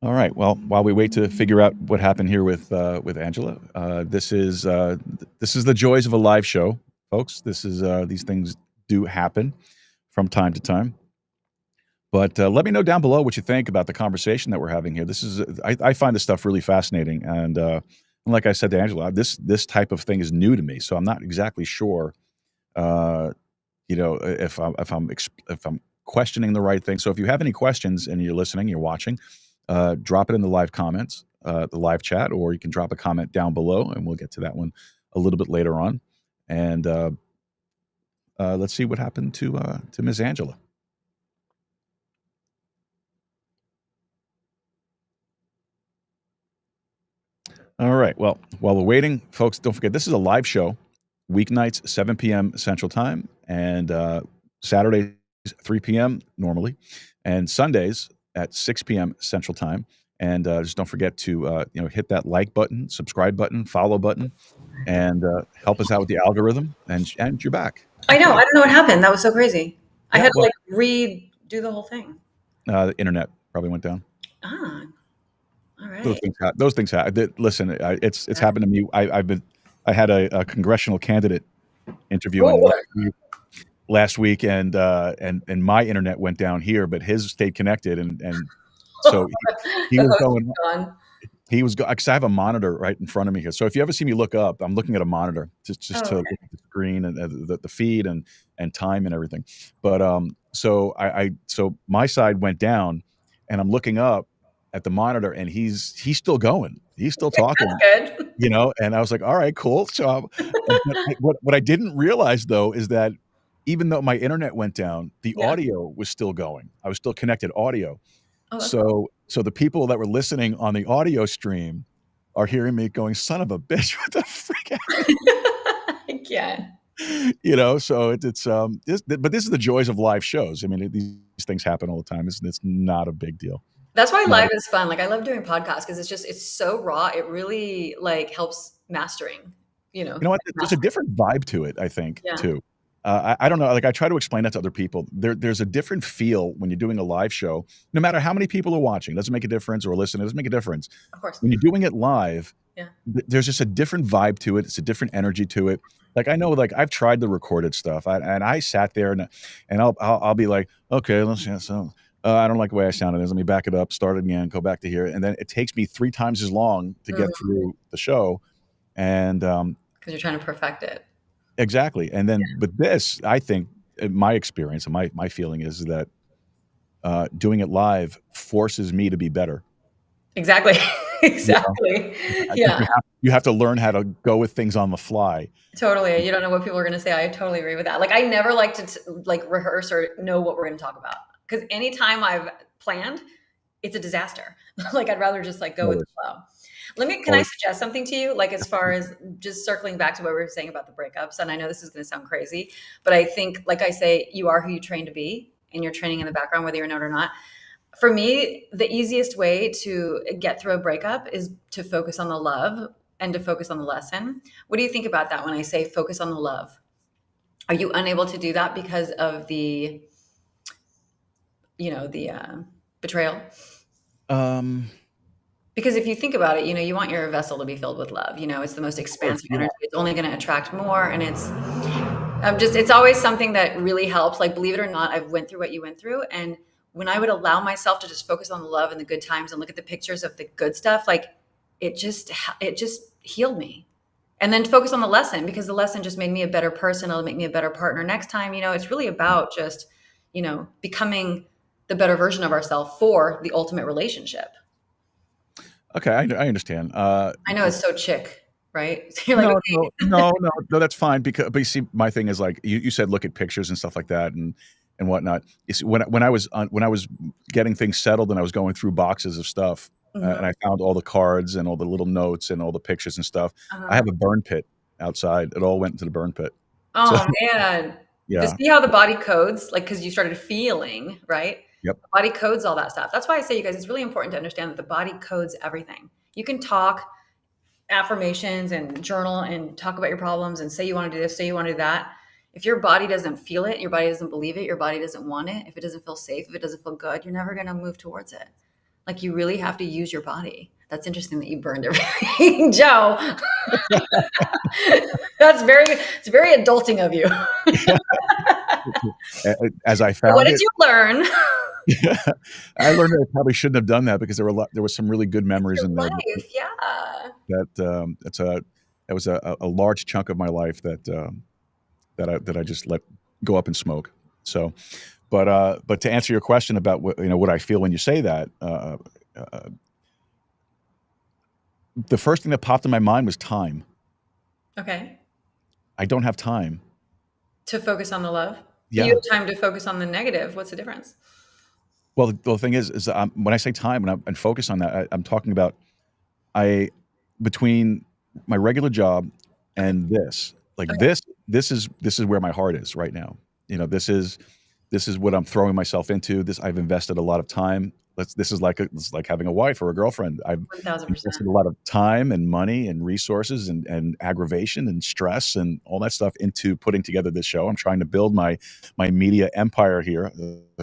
All right. Well, while we wait to figure out what happened here with Angela, this is the joys of a live show, folks. This is these things do happen from time to time. But let me know down below what you think about the conversation that we're having here. I find this stuff really fascinating, and like I said to Angela, this type of thing is new to me, so I'm not exactly sure, uh, if I'm questioning the right thing. So if you have any questions and you're listening, you're watching, drop it in the live comments, the live chat, or you can drop a comment down below, and we'll get to that one a little bit later on. And let's see what happened to Ms. Angela. All right. Well, while we're waiting, folks, don't forget this is a live show, weeknights 7 p.m. Central Time, and Saturdays 3 p.m. normally, and Sundays at 6 p.m. Central Time. And just don't forget to hit that like button, subscribe button, follow button, and help us out with the algorithm. And you're back. I know. I don't know what happened. That was so crazy. I Yeah, had to well, like redo the whole thing. the internet probably went down. Ah, all Those right. things happen. Those things happen. Listen, it's happened to me. I had a congressional candidate interviewing Oh, last week, and my internet went down here, but his stayed connected, and so he the was host going. is gone. He was because I have a monitor right in front of me here. So if you ever see me look up, I'm looking at a monitor just Oh, to okay. look at the screen and the feed and time and everything. But so my side went down, and I'm looking up at the monitor, and he's still going. He's still talking, That's good. and I was like, all right, cool. So but what I didn't realize though is that even though my internet went down, the Yeah. audio was still going. I was still connected audio. Oh, that's cool. So the people that were listening on the audio stream are hearing me going, "Son of a bitch, what the frick?" I can't. So but this is the joys of live shows. I mean, these things happen all the time. It's not a big deal. That's why Not live is fun. Like I love doing podcasts because it's so raw. It really like helps mastering, You know what? There's a mastering. different vibe to it, I think, Yeah, too. I don't know. Like I try to explain that to other people. There's a different feel when you're doing a live show. No matter how many people are watching, doesn't make a difference, or listening, doesn't make a difference. of course. When you're doing it live, Yeah. there's just a different vibe to it. It's a different energy to it. Like I know, like I've tried the recorded stuff, and I sat there and I'll be like, okay, let's see. So I don't like the way I sounded. Let me back it up, start it again, go back to here, and then it takes me 3 times as long to get Because through the show. And you're trying to perfect it. exactly. And then, but this, I think, in my experience and my feeling is that doing it live forces me to be better. Exactly. You know, Exactly. I think Yeah, you have to learn how to go with things on the fly. totally. You don't know what people are going to say. I totally agree with that. Like I never like to like rehearse or know what we're going to talk about because anytime I've planned, it's a disaster. Like I'd rather just like go with the Always, flow. Can I always. suggest something to you? Like as far as just circling back to what we were saying about the breakups, and I know this is going to sound crazy, but I think, like I say, you are who you train to be, and you're training in the background, whether you know it or not. For me, the easiest way to get through a breakup is to focus on the love and to focus on the lesson. What do you think about that when I say focus on the love? Are you unable to do that because of the, betrayal? Um, Because if you think about it, you want your vessel to be filled with love. It's the most of course, expansive yeah. energy. It's only going to attract more. And it's always something that really helps. Like, believe it or not, I've went through what you went through. And when I would allow myself to just focus on the love and the good times and look at the pictures of the good stuff, like it just healed me. And then focus on the lesson because the lesson just made me a better person. It'll make me a better partner next time. It's really about just, becoming the better version of ourselves for the ultimate relationship. Okay, I understand. I know it's so chick, right? So you're like, No, okay. no, that's fine because but you see, my thing is like you said, look at pictures and stuff like that and whatnot. You see, when I was getting things settled and I was going through boxes of stuff and Mhm. I found all the cards and all the little notes and all the pictures and stuff. I Uh-huh. have a burn pit outside. It all went into the burn pit. So Oh man. To yeah, see how the body codes, like, because you started feeling, right? yep. The body codes all that stuff. That's why I say, you guys, it's really important to understand that the body codes everything. You can talk affirmations and journal and talk about your problems and say you want to do this, say you want to do that. If your body doesn't feel it, your body doesn't believe it, your body doesn't want it, if it doesn't feel safe, if it doesn't feel good, you're never going to move towards it. Like, you really have to use your body. That's interesting that you burned everything, Joe. It's very adulting of you. As I So what found did it, you learn? I learned that I probably shouldn't have done that because there was some really good It's memories your in there. life, yeah. That was a large chunk of my life that I just let go up in smoke. So, but to answer your question about what I feel when you say that, uh, the first thing that popped in my mind was time. Okay. I don't have time. To focus on the love? Do you Yeah. have time to focus on the negative? What's the difference? Well, the thing is when I say time and focus on that, I'm talking about I between my regular job Okay. and this, like Okay. this is where my heart is right now. This is what I'm throwing myself into. I've invested a lot of time. This is like having a wife or a girlfriend. I've 1000%. invested a lot of time and money and resources and aggravation and stress and all that stuff into putting together this show. I'm trying to build my media empire here.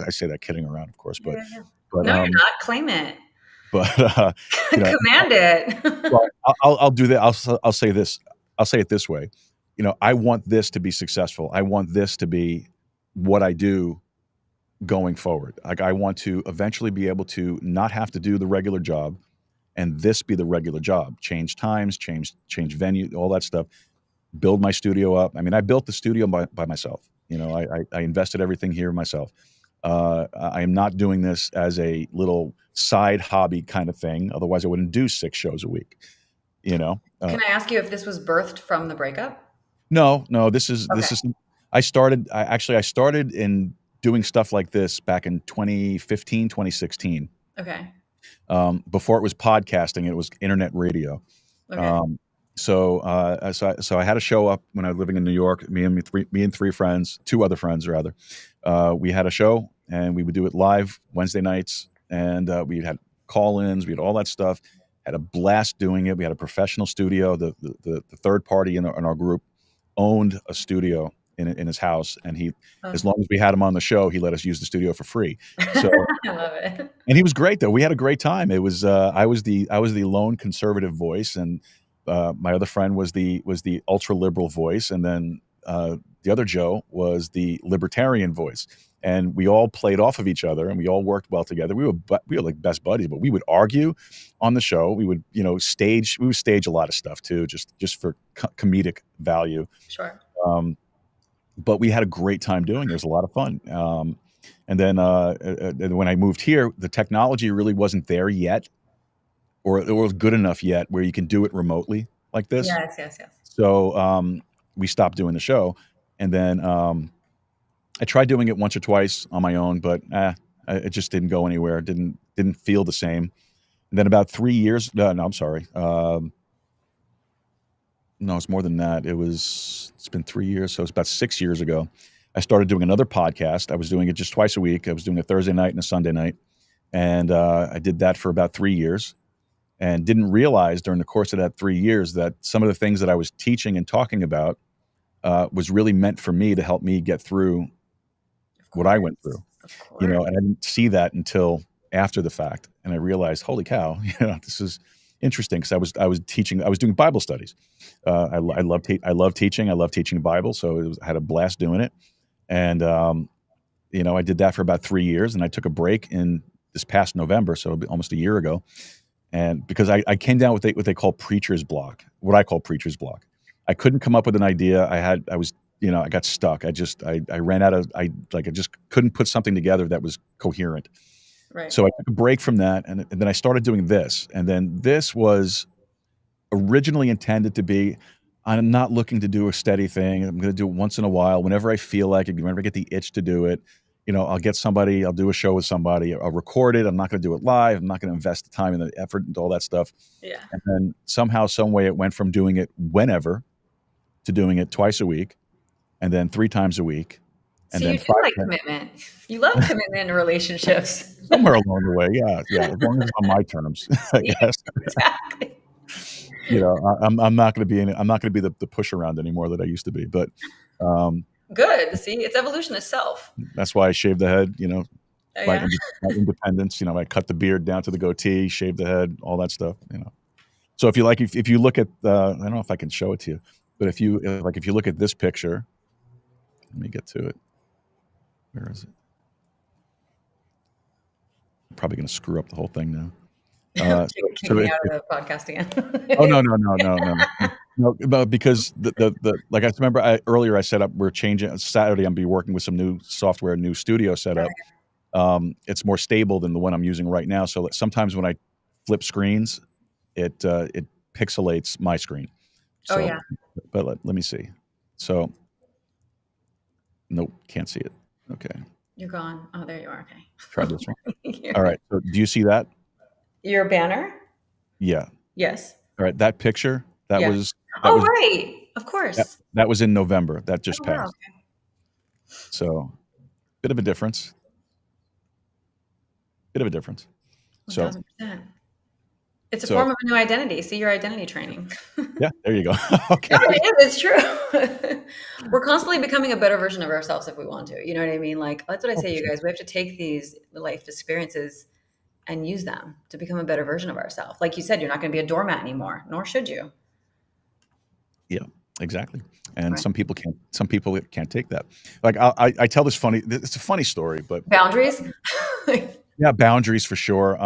I say that kidding around, of course, Yeah, yeah, yeah. but No, you're not. Claim it. but you know, Command it. well, I'll do that. I'll say this. I'll say it this way. I want this to be successful. I want this to be what I do going forward. Like I want to eventually be able to not have to do the regular job and this be the regular job. Change times, change venue, all that stuff. Build my studio up. I mean, I built the studio by myself. I invested everything here myself. I am not doing this as a little side hobby kind of thing. Otherwise, I wouldn't do 6 shows a week. You know, Can I ask you if this was birthed from the breakup? no, no. This Okay. is. I started in doing stuff like this back in 2015, 2016. Okay. Before it was podcasting, it was internet radio. Okay. Um, so I had a show up when I was living in New York. Me and three friends, two other friends rather. We had a show, and we would do it live Wednesday nights, and we had call-ins, we had all that stuff. Had a blast doing it. We had a professional studio. The third party in our group owned a studio in his house, and Oh. as long as we had him on the show, he let us use the studio for free. So I love it. and he was great though. We had a great time. It was I was the lone conservative voice, and my other friend was the ultra liberal voice, and then the other Joe was the libertarian voice. And we all played off of each other, and we all worked well together. We were like best buddies, but we would argue on the show. We would stage a lot of stuff too, just for comedic value. Sure. But we had a great time doing it. It was a lot of fun. And then when I moved here, the technology really wasn't there yet or it was good enough yet where you can do it remotely like this. Yes, yes, yes. So we stopped doing the show, and then I tried doing it once or twice on my own, but it just didn't go anywhere. It didn't feel the same. And then about 3 years. No, I'm sorry. No, it's more than that. It's been 3 years, so it's about 6 years ago. I started doing another podcast. I was doing it just twice a week. I was doing a Thursday night and a Sunday night, and I did that for about 3 years, and didn't realize during the course of that 3 years that some of the things that I was teaching and talking about was really meant for me to help me get through what I went through. Of And course. I didn't see that until after the fact, and I realized, holy cow, this is interesting, because I was teaching, I was doing Bible studies. I love teaching. I love teaching the Bible, so I had a blast doing it. And I did that for about 3 years, and I took a break in this past November, so it'll be almost a year ago. And because I came down with what they call preacher's block, what I call preacher's block. I couldn't come up with an idea. I got stuck. I ran out of, I just couldn't put something together that was coherent. Right. So I took a break from that, and then I started doing this. And then this was originally intended to be, I'm not looking to do a steady thing. I'm going to do it once in a while, whenever I feel like it, whenever I get the itch to do it. I'll get somebody, I'll do a show with somebody, I'll record it. I'm not going to do it live. I'm not going to invest the time and the effort into all that stuff. Yeah. And then somehow, some way, it went from doing it whenever to doing it twice a week, and then 3 times a week. And So then you do like commitment. You love commitment in relationships. somewhere along the way, yeah, as long as it's on my terms, I guess. Exactly. I'm not going to be the push around anymore that I used to be. But Good. See, it's evolution itself. that's why I shaved the head. Oh, My yeah. independence. I cut the beard down to the goatee, shaved the head, all that stuff. So if you look at, I don't know if I can show it to you, but if you look at this picture, let me get to it. Where is it? I'm probably going to screw up the whole thing now. Kick me out of the podcast again. Oh, no, but because the like I remember earlier I said up, we're changing Saturday. I'm be working with some new software, new studio setup. It's more stable than the one I'm using right now. So sometimes when I flip screens, it pixelates my screen. So, Oh, yeah. But let me see. So, nope, can't see it. Okay, You're gone. Oh, there you are. Okay. try this one. All right. So do you see that? Your banner? Yeah. Yes. All right. That picture, that Yeah. was. Right. Of course. That was in November. That just Oh, wow. passed. So, bit of a difference. So, 1000%. It's a So- form of a new identity. See your identity training. yeah, there you go. Okay. No, it is. It's true. We're constantly becoming a better version of ourselves if we want to. You know what I mean? Like, that's what I say, you guys. We have to take these life experiences and use them to become a better version of ourselves. Like you said, you're not going to be a doormat anymore, nor should you. Yeah, exactly. And Right. some people can't take that. Like I tell this it's a funny story, but Boundaries. yeah, boundaries for sure.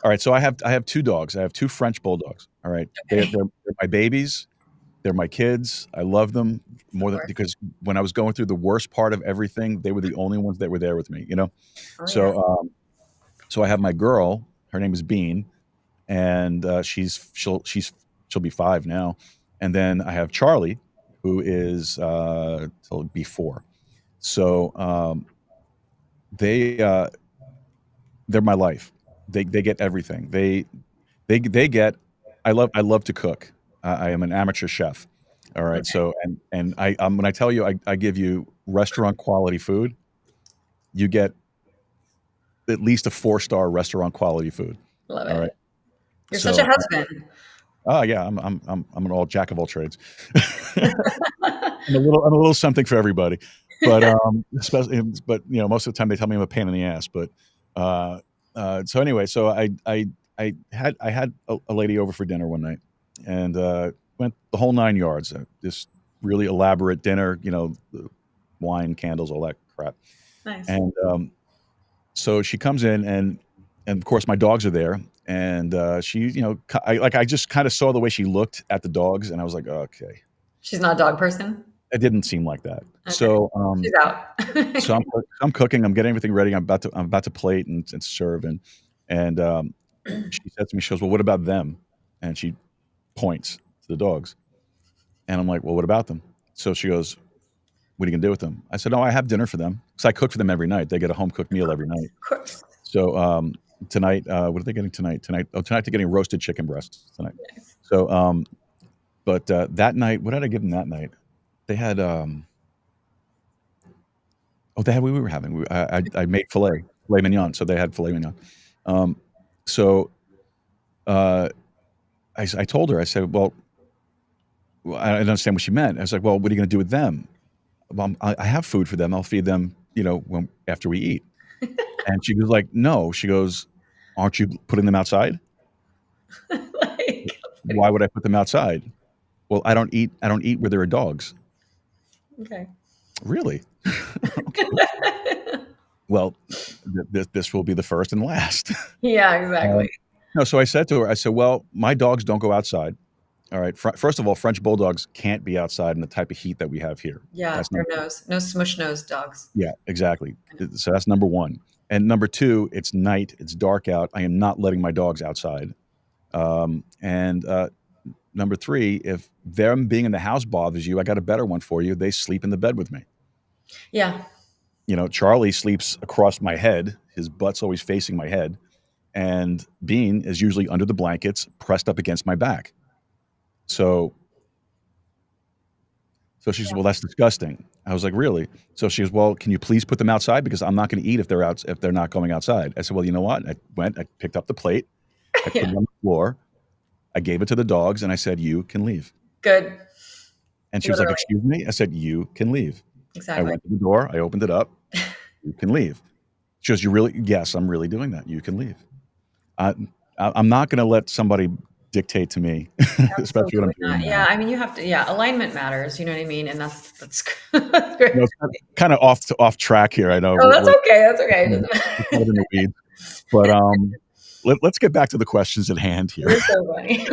All right, so I have 2 dogs. I have 2 French bulldogs. All right, Okay. they're my babies. They're my kids. I love them more than, course. because when I was going through the worst part of everything, they were the only ones that were there with me. Oh, So yeah. so I have my girl. Her name is Bean, and she'll be 5 now. And then I have Charlie, who is he'll be 4. So they're my life. They get everything. They get. I love to cook. I am an amateur chef. All right. Okay. So and I when I tell you I give you restaurant quality food, you get at least a 4-star restaurant quality food. Love All it. right. You're So, such a husband. Oh yeah, I'm an all jack of all trades. I'm a little something for everybody, but especially, but most of the time they tell me I'm a pain in the ass. But so anyway, so I had a lady over for dinner one night, and went the whole 9 yards. This really elaborate dinner, the wine, candles, all that crap. Nice. And so she comes in, and of course my dogs are there, and she, I just kind of saw the way she looked at the dogs, and I was like, okay, She's not a dog person. it didn't seem like that. Okay. So She's out. so I'm cooking, I'm getting everything ready. I'm about to plate and serve, and she said to me, she goes, well, what about them? And she points to the dogs. And I'm like, well, what about them? So she goes, what are you going to do with them? I said, oh, I have dinner for them. Because I cook for them every night. They get a home cooked meal every night. Of course. So tonight, what are they getting tonight? Tonight they're getting roasted chicken breasts tonight. Nice. So, but that night, what did I give them that night? They had, we were having, I made filet mignon. So they had filet mignon. So I told her, I said, well, I didn't understand what she meant. I was like, well, what are you going to do with them? Well, I have food for them. I'll feed them, after we eat. And she was like, no. She goes, aren't you putting them outside? Like, Why would I put them outside? Well, I don't eat where there are dogs. okay. Really? Okay. Well, this will be the first and last. Yeah, exactly. No, so I said to her, I said, well, my dogs don't go outside. All right. First of all, French bulldogs can't be outside in the type of heat that we have here. Yeah, That's their nose. No smush nose dogs. Yeah, exactly. So that's number one. And number two, it's night. It's dark out. I am not letting my dogs outside. And number three, if them being in the house bothers you, I got a better one for you. They sleep in the bed with me. Yeah. Charlie sleeps across my head. His butt's always facing my head. And Bean is usually under the blankets, pressed up against my back. So she says, well, that's disgusting. I was like, really? So she goes, well, can you please put them outside? Because I'm not going to eat if they're not going outside. I said, well, you know what? I picked up the plate, I put it on the floor, I gave it to the dogs, and I said, you can leave. Good. And she was like, excuse me? I said, you can leave. Exactly. I went to the door, I opened it up, you can leave. She goes, yes, I'm really doing that. You can leave. I'm not going to let somebody dictate to me, especially when I'm doing Yeah, I mean, you have to. Yeah, alignment matters. You know what I mean, and that's great. It's kind of off track here. I know. Oh, that's okay. That's okay. We're kind of in the weeds, but let's get back to the questions at hand here. You're so funny.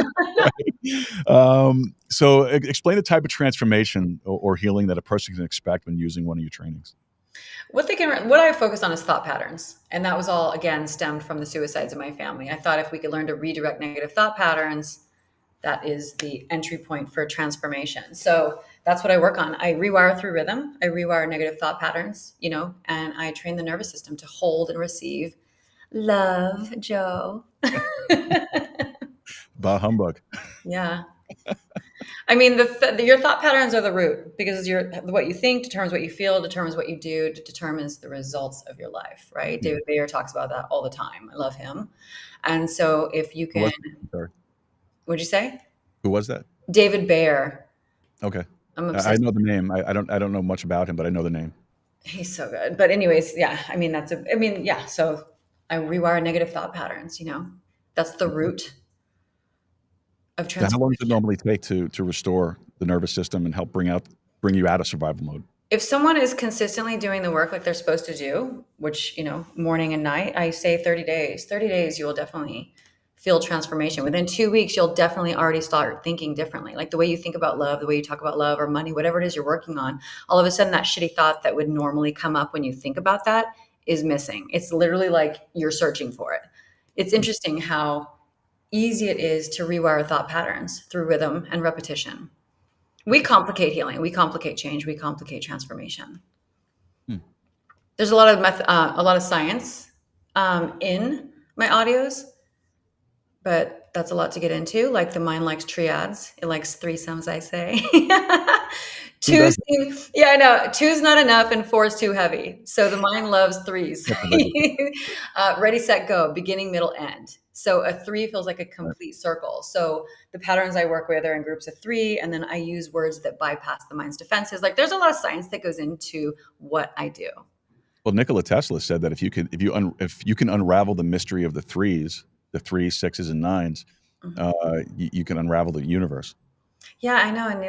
So explain the type of transformation or healing that a person can expect when using one of your trainings. What I focus on is thought patterns. And that was all, again, stemmed from the suicides in my family. I thought if we could learn to redirect negative thought patterns, that is the entry point for transformation. So that's what I work on. I rewire through rhythm. I rewire negative thought patterns, and I train the nervous system to hold and receive love, Joe. Bah humbug. Yeah. I mean, your thought patterns are the root, because what you think determines what you feel, determines what you do, determines the results of your life, right? David Bayer talks about that all the time. I love him. And so if you can, what'd you say? Who was that? David Bayer. Okay. I'm obsessed. I know the name. I don't know much about him, but I know the name. He's so good. But anyways, yeah, I mean, so I rewire negative thought patterns, that's the root of transformation. How long does it normally take to restore the nervous system and help bring you out of survival mode? If someone is consistently doing the work like they're supposed to do, which, morning and night, I say 30 days. 30 days, you will definitely feel transformation. Within 2 weeks, you'll definitely already start thinking differently. Like the way you think about love, the way you talk about love or money, whatever it is you're working on, all of a sudden that shitty thought that would normally come up when you think about that is missing. It's literally like you're searching for it. It's interesting how easy it is to rewire thought patterns through rhythm and repetition. We complicate healing. We complicate change. We complicate transformation. There's a lot of science in my audios, but that's a lot to get into. Like the mind likes triads. It likes threesomes, I say. Yeah, I know. 2 is not enough and 4 is too heavy. So the mind loves 3s. Ready, set, go, beginning, middle, end. So a 3 feels like a complete circle. So the patterns I work with are in groups of 3, and then I use words that bypass the mind's defenses. Like there's a lot of science that goes into what I do. Well, Nikola Tesla said that if you can unravel the mystery of the 3s, the 3s, 6s, and 9s, you can unravel the universe. Yeah, I know. And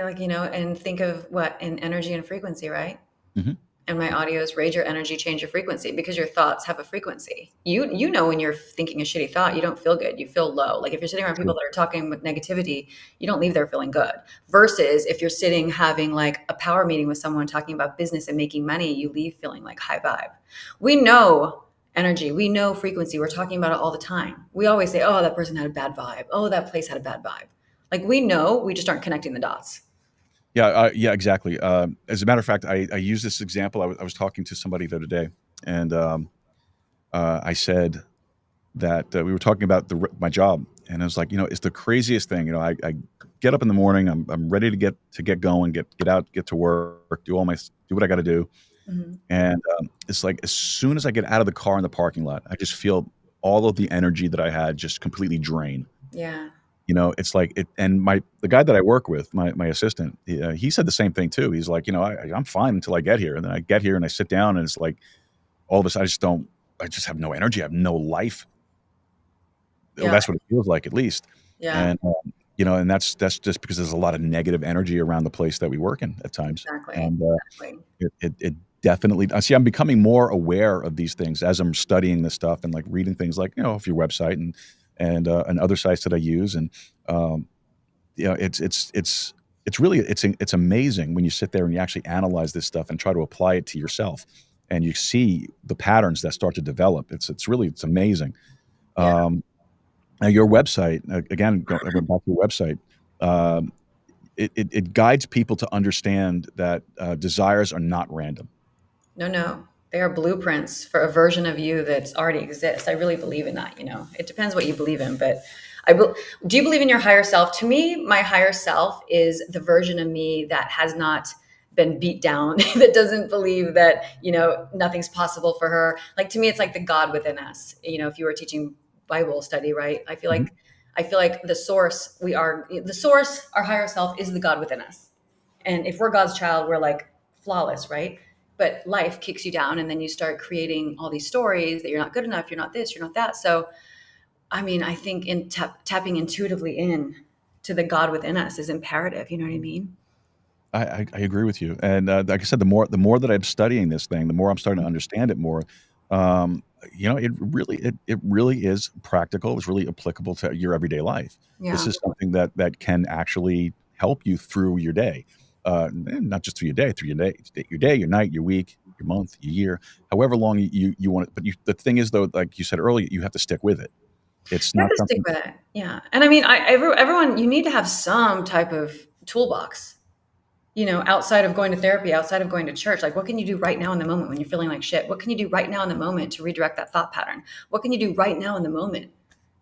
and think of what in energy and frequency, right? Mm-hmm. And my audios, raise your energy, change your frequency, because your thoughts have a frequency. You know, when you're thinking a shitty thought, you don't feel good. You feel low. Like if you're sitting around people that are talking with negativity, you don't leave there feeling good. Versus if you're sitting having like a power meeting with someone talking about business and making money, you leave feeling like high vibe. We know energy. We know frequency. We're talking about it all the time. We always say, oh, that person had a bad vibe. Oh, that place had a bad vibe. Like we know, we just aren't connecting the dots. Yeah, exactly. As a matter of fact, I use this example. I was talking to somebody the other day, and I said that we were talking about my job, and I was like, it's the craziest thing. I get up in the morning, I'm ready to get going, get out, get to work, do what I got to do, Mm-hmm. and it's like as soon as I get out of the car in the parking lot, I just feel all of the energy that I had just completely drain. Yeah. It's like it, and the guy that I work with, my assistant, he said the same thing too. He's like, I'm fine until I get here, and then I get here and I sit down, and it's like all of a sudden I just have no energy, I have no life. Well, Yeah. that's what it feels like, at least. Yeah. And and that's just because there's a lot of negative energy around the place that we work in at times. Exactly. And Exactly. it definitely, I see, I'm becoming more aware of these things as I'm studying this stuff and like reading things like off your website and other sites that I use. And it's really it's amazing when you sit there and you actually analyze this stuff and try to apply it to yourself, and you see the patterns that start to develop. It's amazing. Yeah. Now your website, again, I went back to your website. It guides people to understand that desires are not random. No. They are blueprints for a version of you that's already exists. I really believe in that. It depends what you believe in, but do you believe in your higher self? To me, my higher self is the version of me that has not been beat down, that doesn't believe that, nothing's possible for her. Like, to me, it's like the God within us. If you were teaching Bible study, right? I feel like the source, our higher self is the God within us. And if we're God's child, we're like flawless, right? But life kicks you down, and then you start creating all these stories that you're not good enough, you're not this, you're not that. So, I think in tapping intuitively in to the God within us is imperative. You know what I mean? I agree with you. And like I said, the more that I'm studying this thing, the more I'm starting to understand it more. It really is practical. It's really applicable to your everyday life. Yeah. This is something that can actually help you through your day, and not just through your day, your night, your week, your month, your year, however long you want it. But the thing is, though, like you said earlier, you have to stick with it. It's You have not to stick something. with it. Yeah. And everyone, you need to have some type of toolbox, outside of going to therapy, outside of going to church. Like, what can you do right now in the moment when you're feeling like shit? What can you do right now in the moment to redirect that thought pattern? What can you do right now in the moment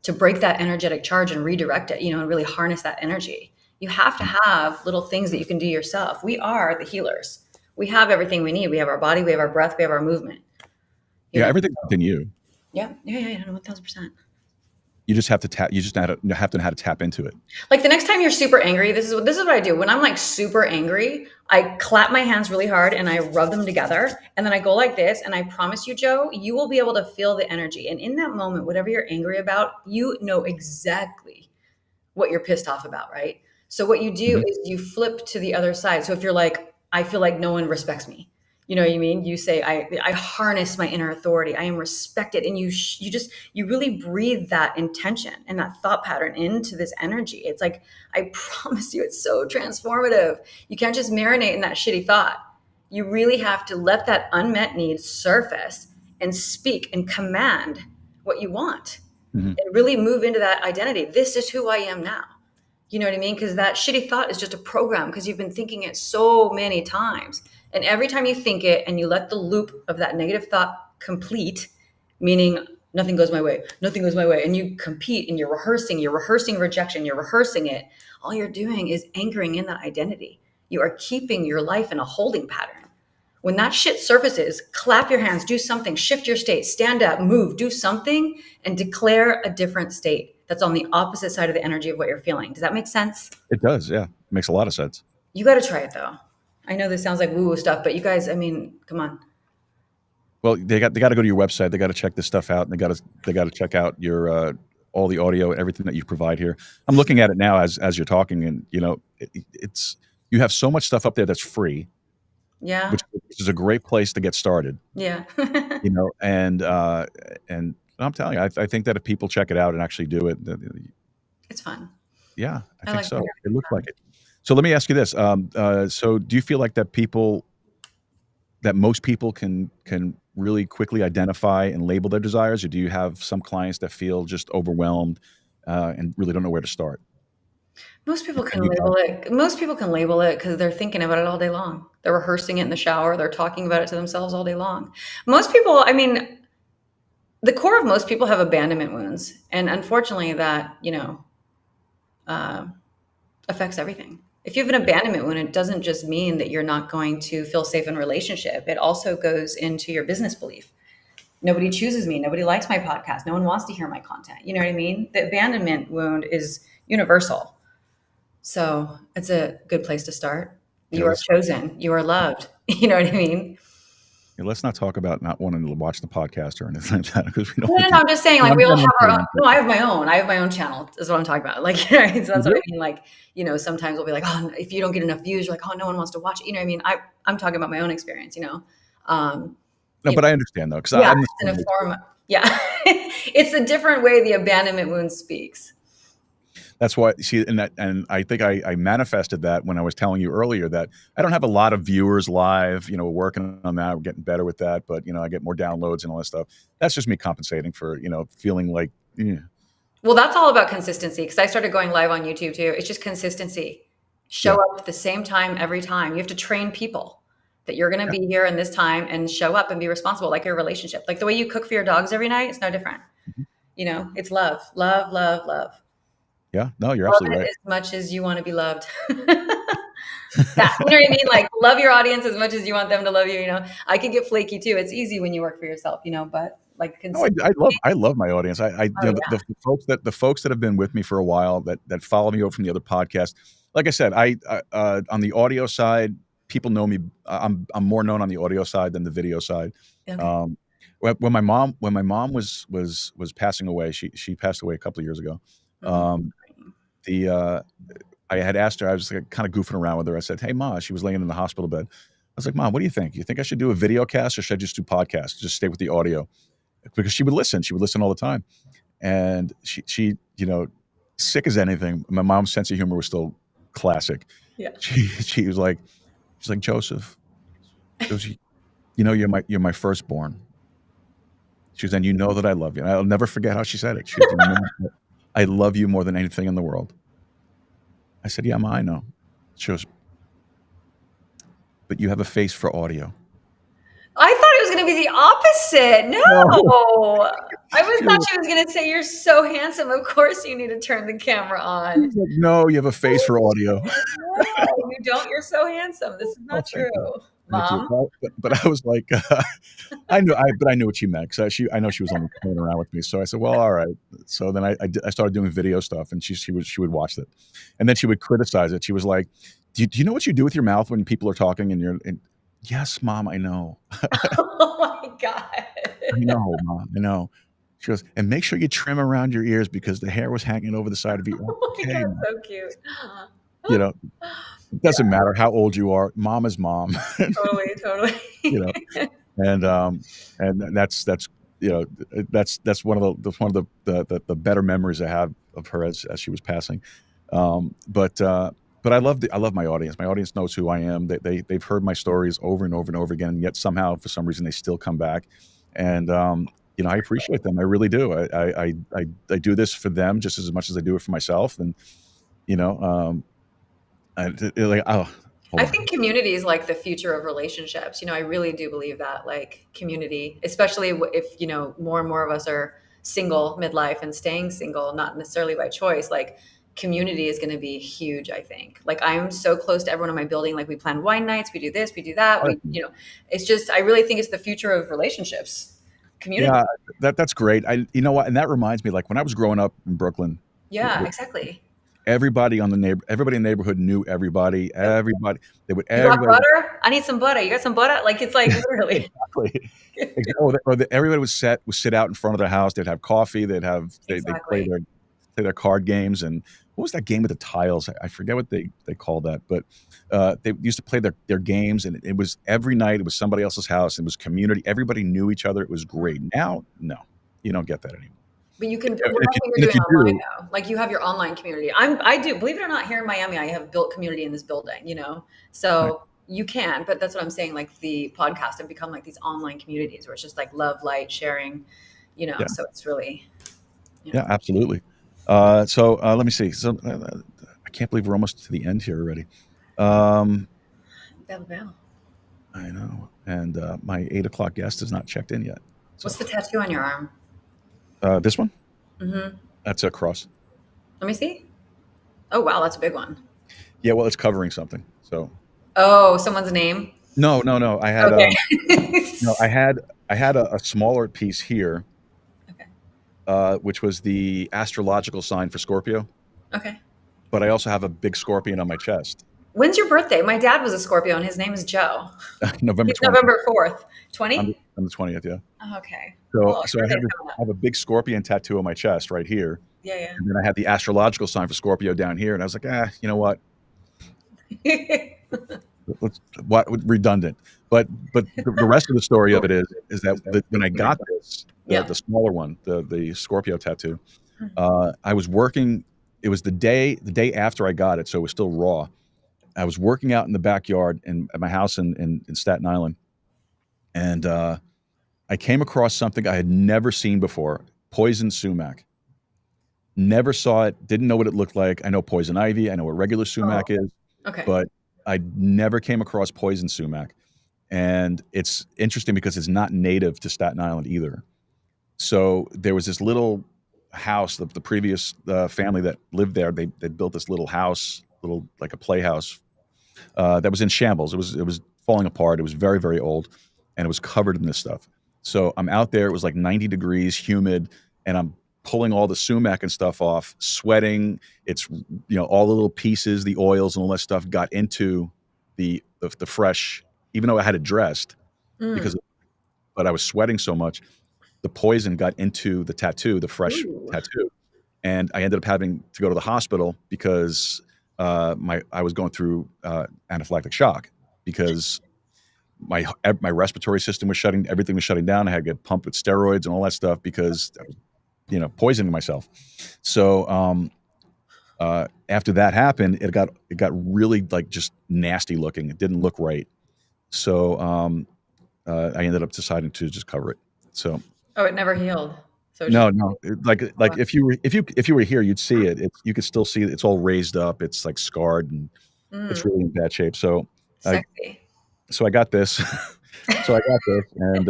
to break that energetic charge and redirect it, and really harness that energy? You have to have little things that you can do yourself. We are the healers. We have everything we need. We have our body, we have our breath, we have our movement. Yeah, everything's within you. Yeah. 1000%. You just have to tap. You just have to know how to tap into it. Like, the next time you're super angry, this is what I do. When I'm like super angry, I clap my hands really hard and I rub them together, and then I go like this, and I promise you, Joe, you will be able to feel the energy. And in that moment, whatever you're angry about, you know exactly what you're pissed off about, right? So what you do is you flip to the other side. So if you're like, I feel like no one respects me, you know what I mean? You say, I harness my inner authority. I am respected. And you really breathe that intention and that thought pattern into this energy. It's like, I promise you, it's so transformative. You can't just marinate in that shitty thought. You really have to let that unmet need surface and speak and command what you want, and really move into that identity. This is who I am now. You know what I mean? Because that shitty thought is just a program, because you've been thinking it so many times. And every time you think it and you let the loop of that negative thought complete, meaning nothing goes my way, and you compete and you're rehearsing rejection, you're rehearsing it, all you're doing is anchoring in that identity. You are keeping your life in a holding pattern. When that shit surfaces, clap your hands, do something, shift your state, stand up, move, do something, and declare a different state that's on the opposite side of the energy of what you're feeling. Does that make sense? It does. Yeah, it makes a lot of sense. You got to try it, though. I know this sounds like woo-woo stuff, but you guys, come on. Well, they got to go to your website. They got to check this stuff out, and they got to check out your all the audio, everything that you provide here. I'm looking at it now as you're talking, and it's you have so much stuff up there that's free. Yeah. Which is a great place to get started. Yeah. And I'm telling you, I think that if people check it out and actually do it, It's fun. yeah, I think like so. that. It looks like it. So let me ask you this: so do you feel like that people that most people can really quickly identify and label their desires, or do you have some clients that feel just overwhelmed and really don't know where to start? Most people can You have, label it. Most people can label it because they're thinking about it all day long. They're rehearsing it in the shower. They're talking about it to themselves all day long. Most people, I mean, the core of most people have abandonment wounds, and unfortunately, that uh, affects everything. If you have an abandonment wound, it doesn't just mean that you're not going to feel safe in relationship. It also goes into your business belief. Nobody chooses me. Nobody likes my podcast. No one wants to hear my content. You know what I mean? The abandonment wound is universal. So it's a good place to start. You are chosen. You are loved. You know what I mean? let's not talk about not wanting to watch the podcast or anything like that, because we don't. No, I'm just saying, like, we all have our own. No, I have my own. I have my own channel. Is what I'm talking about. Like, so that's what I mean. Like, sometimes we'll be like, oh, if you don't get enough views, you're like, oh, no one wants to watch it. You know what I mean? I'm talking about my own experience. No, but I understand though, because it's in a form. Yeah, it's a different way the abandonment wound speaks. That's why, and I think I manifested that when I was telling you earlier that I don't have a lot of viewers live. We're working on that. We're getting better with that, but I get more downloads and all that stuff. That's just me compensating for feeling like. Yeah. Well, that's all about consistency, because I started going live on YouTube too. It's just consistency. Show up at the same time every time. You have to train people that you're going to be here in this time and show up and be responsible, like your relationship, like the way you cook for your dogs every night. It's no different. It's love, love, love, love. Yeah, no, you're absolutely right. As much as you want to be loved. You know what I mean? Like, love your audience as much as you want them to love you. I can get flaky too. It's easy when you work for yourself, but like, I love my audience. The folks that have been with me for a while, that follow me over from the other podcast. Like I said, I on the audio side, people know me. I'm more known on the audio side than the video side. Okay. When my mom was passing away, she passed away a couple of years ago. I had asked her, I was like kind of goofing around with her. I said, "Hey, Ma," she was laying in the hospital bed. I was like, "Mom, what do you think? You think I should do a video cast, or should I just do podcasts? Just stay with the audio?" Because she would listen. She would listen all the time. And she sick as anything. My mom's sense of humor was still classic. Yeah. She was like, she's like, "Joseph, you're my firstborn." She was, "And you know that I love you." And I'll never forget how she said it. She was, "I love you more than anything in the world." I said, "Yeah, Ma, I know." She goes, "But you have a face for audio." I thought it was going to be the opposite. No. I thought she was going to say, "You're so handsome. Of course you need to turn the camera on." Like, "No, you have a face for audio." No, you don't. You're so handsome. This is not true. Mom. But I was like, I knew what she meant, because I know she was on playing around with me. So I said, "Well, all right." So then I started doing video stuff, and she would watch it, and then she would criticize it. She was like, "Do you know what you do with your mouth when people are talking and Yes, Mom, I know." Oh my God. "I know, Mom, I know." She goes, "And make sure you trim around your ears because the hair was hanging over the side of your." Oh my God, so cute. It doesn't matter how old you are. Mom is mom. Totally. And that's one of the better memories I have of her as she was passing. But I love my audience. My audience knows who I am. They've heard my stories over and over and over again, and yet somehow, for some reason, they still come back. And I appreciate them. I really do. I do this for them just as much as I do it for myself. And I think community is like the future of relationships. I really do believe that, like, community, especially if, more and more of us are single midlife and staying single, not necessarily by choice, like, community is going to be huge. I think, like, I'm so close to everyone in my building. Like, we plan wine nights, we do this, we do that. It's just, I really think it's the future of relationships. Community. Yeah, that's great. You know what? And that reminds me, like, when I was growing up in Brooklyn. Yeah, exactly. Everybody in the neighborhood knew everybody. Everybody, they would. You got butter? I need some butter. You got some butter? Like, it's like literally. Exactly. Everybody would sit out in front of their house. They'd have coffee. They'd play their card games. And what was that game with the tiles? I forget what they called that, but they used to play their games, and it was every night. It was somebody else's house. It was community. Everybody knew each other. It was great. Now, no, you don't get that anymore. But you can, you're doing online now. Like, you have your online community. I do, believe it or not, here in Miami, I have built community in this building, so you can, but that's what I'm saying. Like the podcast have become like these online communities where it's just like love, light, sharing, Yeah. so it's really, Yeah, absolutely. Let me see. So I can't believe we're almost to the end here already. bell, bell. I know. And my 8 o'clock guest is not checked in yet. So What's the tattoo on your arm? this one? Mm-hmm. That's a cross. Let me see. Oh, wow. That's a big one. Yeah, well, it's covering something. So Oh, someone's name. no. I had Okay. I had a smaller piece here, Okay. which was the astrological sign for Scorpio. Okay. But I also have a big scorpion on my chest. When's your birthday? My dad was a Scorpio and his name is Joe. November He's 20th. November 4th. 20? I'm the 20th, yeah. Okay. So, Well, so I have a big scorpion tattoo on my chest right here. Yeah, And then I had the astrological sign for Scorpio down here. And I was like, you know what? yeah. What redundant. But the rest of the story of it is that when I got this, the smaller one, the Scorpio tattoo, I was working. It was the day after I got it, so it was still raw. I was working out in the backyard at my house in Staten Island, and I came across something I had never seen before: poison sumac. Never saw it. Didn't know what it looked like. I know poison ivy. I know what regular sumac is, Okay. but I never came across poison sumac. And it's interesting because it's not native to Staten Island either. So there was this little house, the previous family that lived there, they built this little house, like a playhouse, that was in shambles. It was falling apart. It was very, very old, and it was covered in this stuff. So I'm out there. It was like 90 degrees, humid, and I'm pulling all the sumac and stuff off, sweating. It's all the little pieces, the oils and all that stuff got into the fresh, even though I had it dressed, but I was sweating so much, the poison got into the tattoo, the fresh tattoo, and I ended up having to go to the hospital because I was going through anaphylactic shock because my respiratory system was everything was shutting down. I had to get pumped with steroids and all that stuff because I was, poisoning myself. So after that happened, it got really like just nasty looking. It didn't look right. So I ended up deciding to just cover it. So it never healed. So no. Like if you were here, you'd see it. You could still see it. It's all raised up. It's like scarred and it's really in bad shape. So sexy. So I got this. And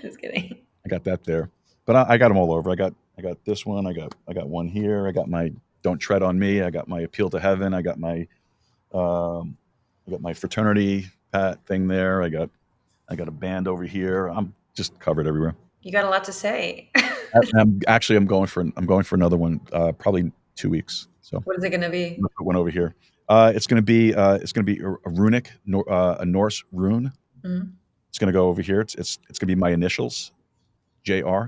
Just kidding. I got that there. But I got them all over. I got this one. I got one here. I got my Don't Tread on Me. I got my Appeal to Heaven. I got my fraternity pat thing there. I got a band over here. I'm just covered everywhere. You got a lot to say. I'm going for another one, probably 2 weeks. So what is it going to be? I'll put one over here. It's going to be a runic, a Norse rune. Mm-hmm. It's going to go over here. It's going to be my initials, JR,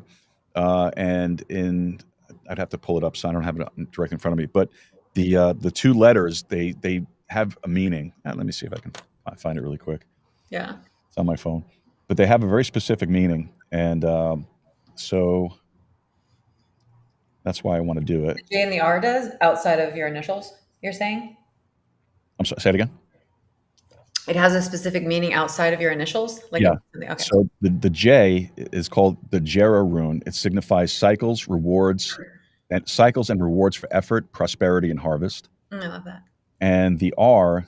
and I'd have to pull it up, so I don't have it directly in front of me. But the two letters they have a meaning. Let me see if I can find it really quick. Yeah, it's on my phone, but they have a very specific meaning, and so that's why I want to do it. The J and the R does outside of your initials. You're saying? I'm sorry. Say it again. It has a specific meaning outside of your initials? Yeah. Okay. So the J is called the Jera rune. It signifies cycles and rewards for effort, prosperity, and harvest. I love that. And the R,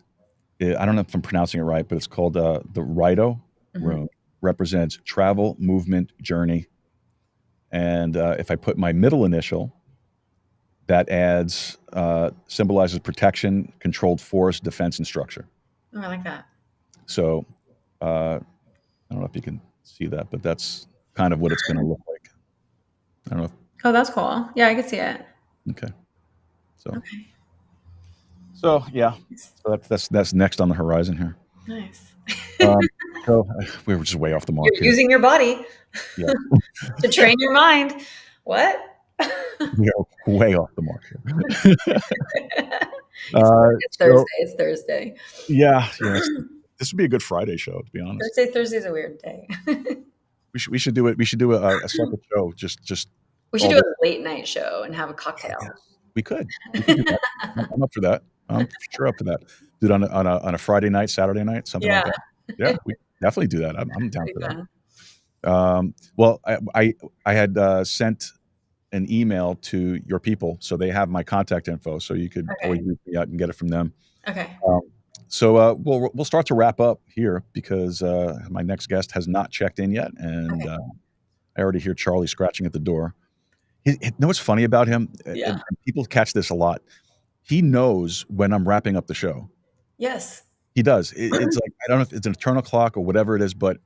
I don't know if I'm pronouncing it right, but it's called the Rito rune. Represents travel, movement, journey. And if I put my middle initial, that adds symbolizes protection, controlled force, defense, and structure. Oh, I like that. So I don't know if you can see that, but that's kind of what it's going to look like. I don't know. Oh, that's cool. Yeah, I can see it. Okay. So yeah. So that's next on the horizon here. Nice. So we were just way off the mark. You're using your body to train your mind. What? We are way off the mark here. It's Thursday. It's Thursday. Yeah. This would be a good Friday show, to be honest. Thursday's a weird day. We should do it. We should do a separate show. Just we should do a late night show and have a cocktail. We could do that. I'm up for that. I'm sure up for that. Do it on a Friday night, Saturday night, something like Yeah. that. Yeah, we definitely do that. I'm down Pretty for that. fun. Well, I had sent an email to your people, so they have my contact info, so you could always Okay. reach me out and get it from them. Okay. Um, so we'll start to wrap up here because my next guest has not checked in yet, and Okay. I already hear Charlie scratching at the door. You know what's funny about him? Yeah. And people catch this a lot. He knows when I'm wrapping up the show. Yes. He does. It's like I don't know if it's an eternal clock or whatever it is, but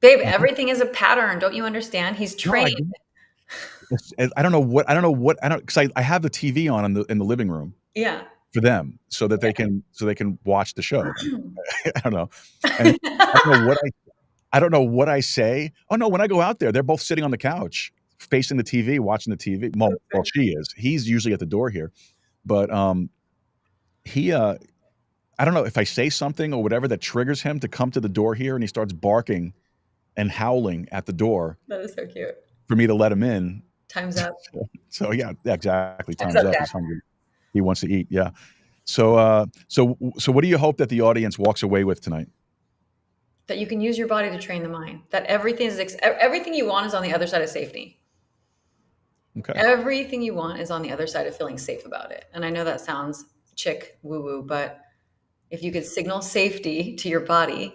Babe, everything is a pattern. Don't you understand? He's no, I trained. I don't know because I have the TV on in the living room Yeah. for them so that they can watch the show. I don't know, and I don't know what I say. Oh no, when I go out there, they're both sitting on the couch facing the TV, watching the TV. Well, she is. He's usually at the door here, but he I don't know if I say something or whatever that triggers him to come to the door here, and he starts barking and howling at the door That is so cute. for me to let him in. Time's up. So yeah, exactly. Time's up, up. Dad. He's hungry. He wants to eat. Yeah. So what do you hope that the audience walks away with tonight? That you can use your body to train the mind. That everything you want is on the other side of safety. Okay. Everything you want is on the other side of feeling safe about it. And I know that sounds chick woo-woo, but if you could signal safety to your body,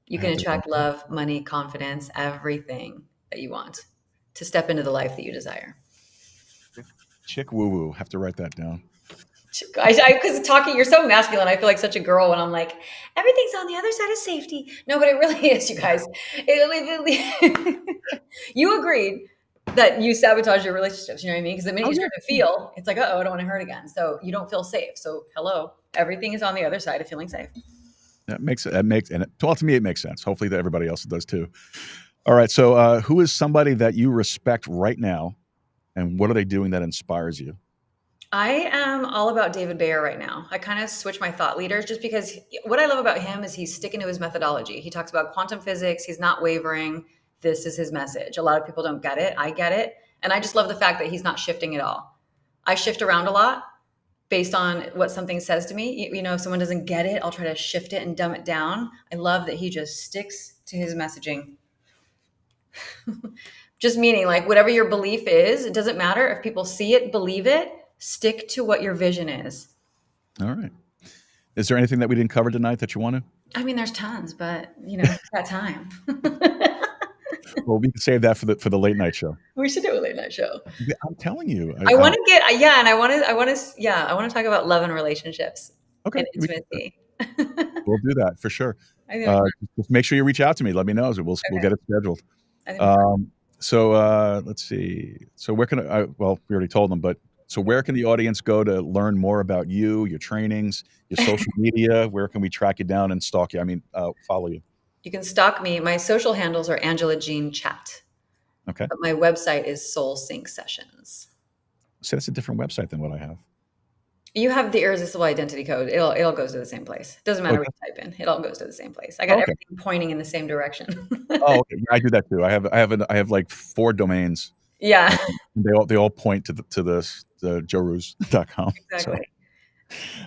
you can attract love, money, confidence, everything that you want to step into the life that you desire. Chick woo woo. Have to write that down. Because talking, you're so masculine. I feel like such a girl when I'm like, everything's on the other side of safety. No, but it really is, you guys. You agreed that you sabotage your relationships. You know what I mean? Because the minute you start to feel, it's like, uh-oh, I don't want to hurt again. So you don't feel safe. So hello, everything is on the other side of feeling safe. And to me, it makes sense. Hopefully that everybody else does too. All right. So who is somebody that you respect right now, and what are they doing that inspires you? I am all about David Bayer right now. I kind of switch my thought leaders just because what I love about him is he's sticking to his methodology. He talks about quantum physics. He's not wavering. This is his message. A lot of people don't get it. I get it. And I just love the fact that he's not shifting at all. I shift around a lot based on what something says to me. You know, if someone doesn't get it, I'll try to shift it and dumb it down. I love that he just sticks to his messaging. Just meaning like whatever your belief is, it doesn't matter if people see it, believe it, stick to what your vision is. All right. Is there anything that we didn't cover tonight that you want to? I mean, there's tons, but you know, it's that time. Well, we can save that for the late night show. We should do a late night show. I'm telling you. I want to get, and I want to talk about love and relationships. Okay. And intimacy. We'll do that for sure. Just make sure you reach out to me. Let me know. We'll get it scheduled. So let's see. So where can we already told them, but so where can the audience go to learn more about you, your trainings, your social media? Where can we track you down and stalk you? I mean, follow you. You can stalk me. My social handles are Angela Jean Chat. Okay. But my website is Soul Sync Sessions. So that's a different website than what I have. You have the irresistible identity code. It all goes to the same place. It doesn't matter what you type in. It all goes to the same place. I got everything pointing in the same direction. Oh, okay. I do that too. I have like 4 domains. Yeah. They all point to the joerooz.com. Exactly. So.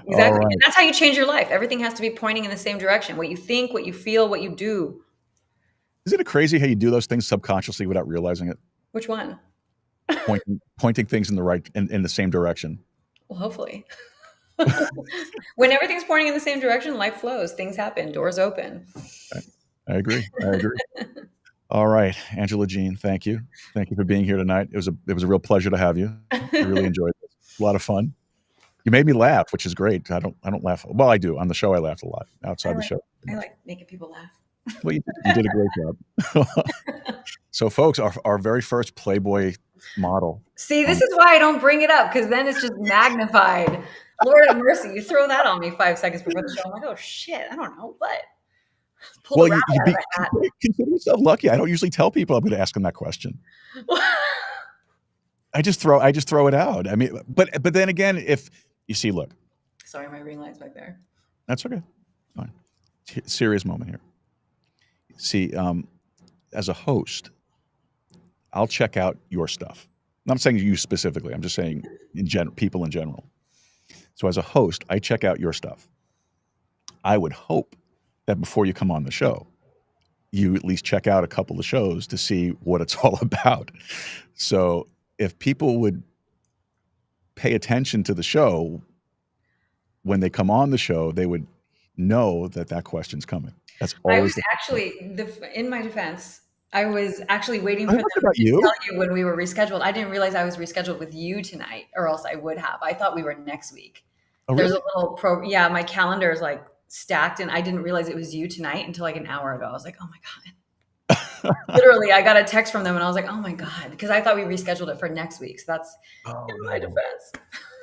Exactly. Right. And that's how you change your life. Everything has to be pointing in the same direction. What you think, what you feel, what you do. Isn't it crazy how you do those things subconsciously without realizing it? Which one? Pointing things in the same direction. Well, hopefully. When everything's pointing in the same direction, life flows. Things happen. Doors open. I agree. All right, Angela Jean, thank you. Thank you for being here tonight. It was a real pleasure to have you. I really enjoyed it. A lot of fun. You made me laugh, which is great. I don't laugh. Well, I do. On the show, I laughed a lot. Outside the show. I like making people laugh. Well, you did a great job. So, folks, our very first Playboy model. See, this is why I don't bring it up, because then it's just magnified. Lord have mercy. You throw that on me 5 seconds before the show. I'm like, oh, shit. I don't know. What? Well, you consider yourself lucky. I don't usually tell people I'm going to ask them that question. I just throw it out. I mean, but then again, if you see, look. Sorry, my ring light's back there. That's okay. Fine. Serious moment here. See, as a host, I'll check out your stuff. I'm not saying you specifically. I'm just saying people in general. So as a host, I check out your stuff. I would hope that before you come on the show, you at least check out a couple of shows to see what it's all about. So if people would pay attention to the show when they come on the show, they would know that that question's coming. That's I always was actually, in my defense, I was actually waiting I for don't them know about to you. tell you when we were rescheduled. I didn't realize I was rescheduled with you tonight, or else I would have. I thought we were next week. Oh, There's really? a little yeah, my calendar is like stacked, and I didn't realize it was you tonight until like an hour ago. I was like, oh my God. Literally, I got a text from them and I was like, oh my God, because I thought we rescheduled it for next week. So that's Oh, in my no. defense.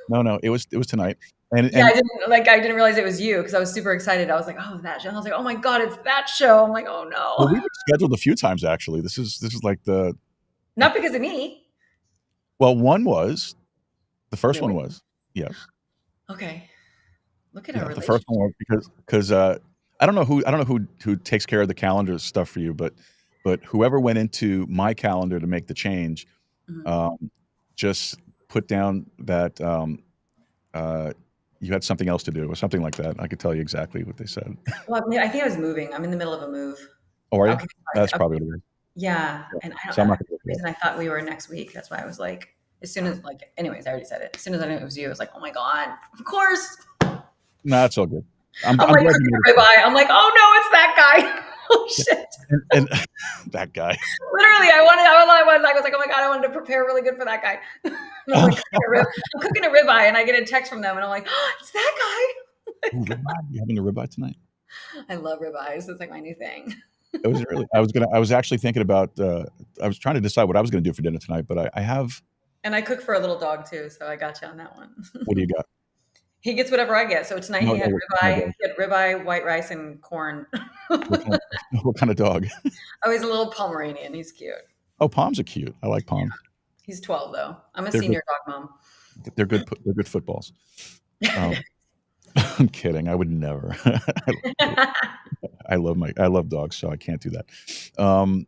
No, it was tonight. And Yeah, I didn't realize it was you because I was super excited. I was like, oh, that show. I was like, oh my God, it's that show. I'm like, oh well, no. we've scheduled a few times actually. This is like the Not because of me. well, one was the first one Really? was yes. Okay. Look at Yeah, our the first relationship. one was because I don't know who takes care of the calendar stuff for you, but whoever went into my calendar to make the change, Mhm. just put down that you had something else to do or something like that. I could tell you exactly what they said. Well, I think I was moving. I'm in the middle of a move. Oh, are you? Okay, sorry. That's probably what it is. Yeah, Yeah. and So I'm for not gonna some look it up. reason I thought we were next week. That's why I was like, as soon as like, anyways, I already said it. As soon as I knew it was you, I was like, oh my God, of course. No, it's all good. I'm I'm glad like you cooking made a ribeye. I'm like, oh no, it's that guy. Oh it. shit. And that guy. Literally, I was like, oh my God, I wanted to prepare really good for that guy. And I'm like, I'm cooking a ribeye, and I get a text from them, and I'm like, oh, it's that guy. Ooh, ribeye. You having a ribeye tonight? I love ribeyes. It's like my new thing. It was really. I was actually thinking about. I was trying to decide what I was going to do for dinner tonight, but I have. And I cook for a little dog too, so I got you on that one. What do you got? He gets whatever I get. So tonight No, he had no, ribeye. He had ribeye, white rice, and corn. what kind of dog? Oh, he's a little Pomeranian. He's cute. Oh, Poms are cute. I like Poms. He's 12 though. I'm a They're senior dog mom. They're good. They're good footballs. I'm kidding. I would never. I love dogs, so I can't do that. I'm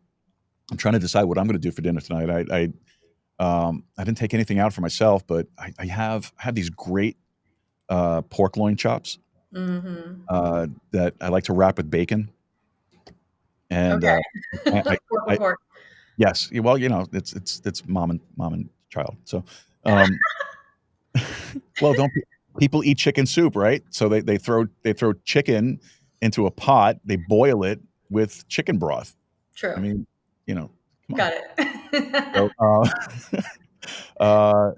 trying to decide what I'm going to do for dinner tonight. I didn't take anything out for myself, but I have these great pork loin chops that I like to wrap with bacon. And Okay. I, Pork. yes, well, it's mom and child. So, well, don't people eat chicken soup, right? So they throw chicken into a pot, they boil it with chicken broth. True. I mean, come on. Got it.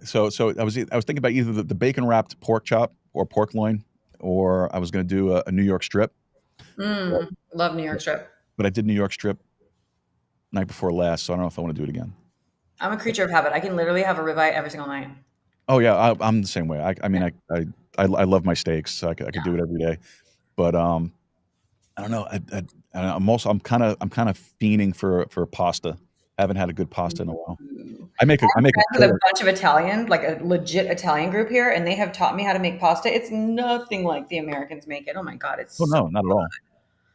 So I was thinking about either the bacon wrapped pork chop or pork loin, or I was going to do a New York strip. Love New York strip. But I did New York strip night before last, so I don't know if I want to do it again. I'm a creature of habit. I can literally have a ribeye every single night. Oh yeah, I'm the same way. I love my steaks, so I could do it every day. But I don't know. I'm kind of fiending for pasta. I haven't had a good pasta in a while. I make a with a bunch of Italian, like a legit Italian group here, and they have taught me how to make pasta. It's nothing like the Americans make it. Oh my God, it's no, not at all.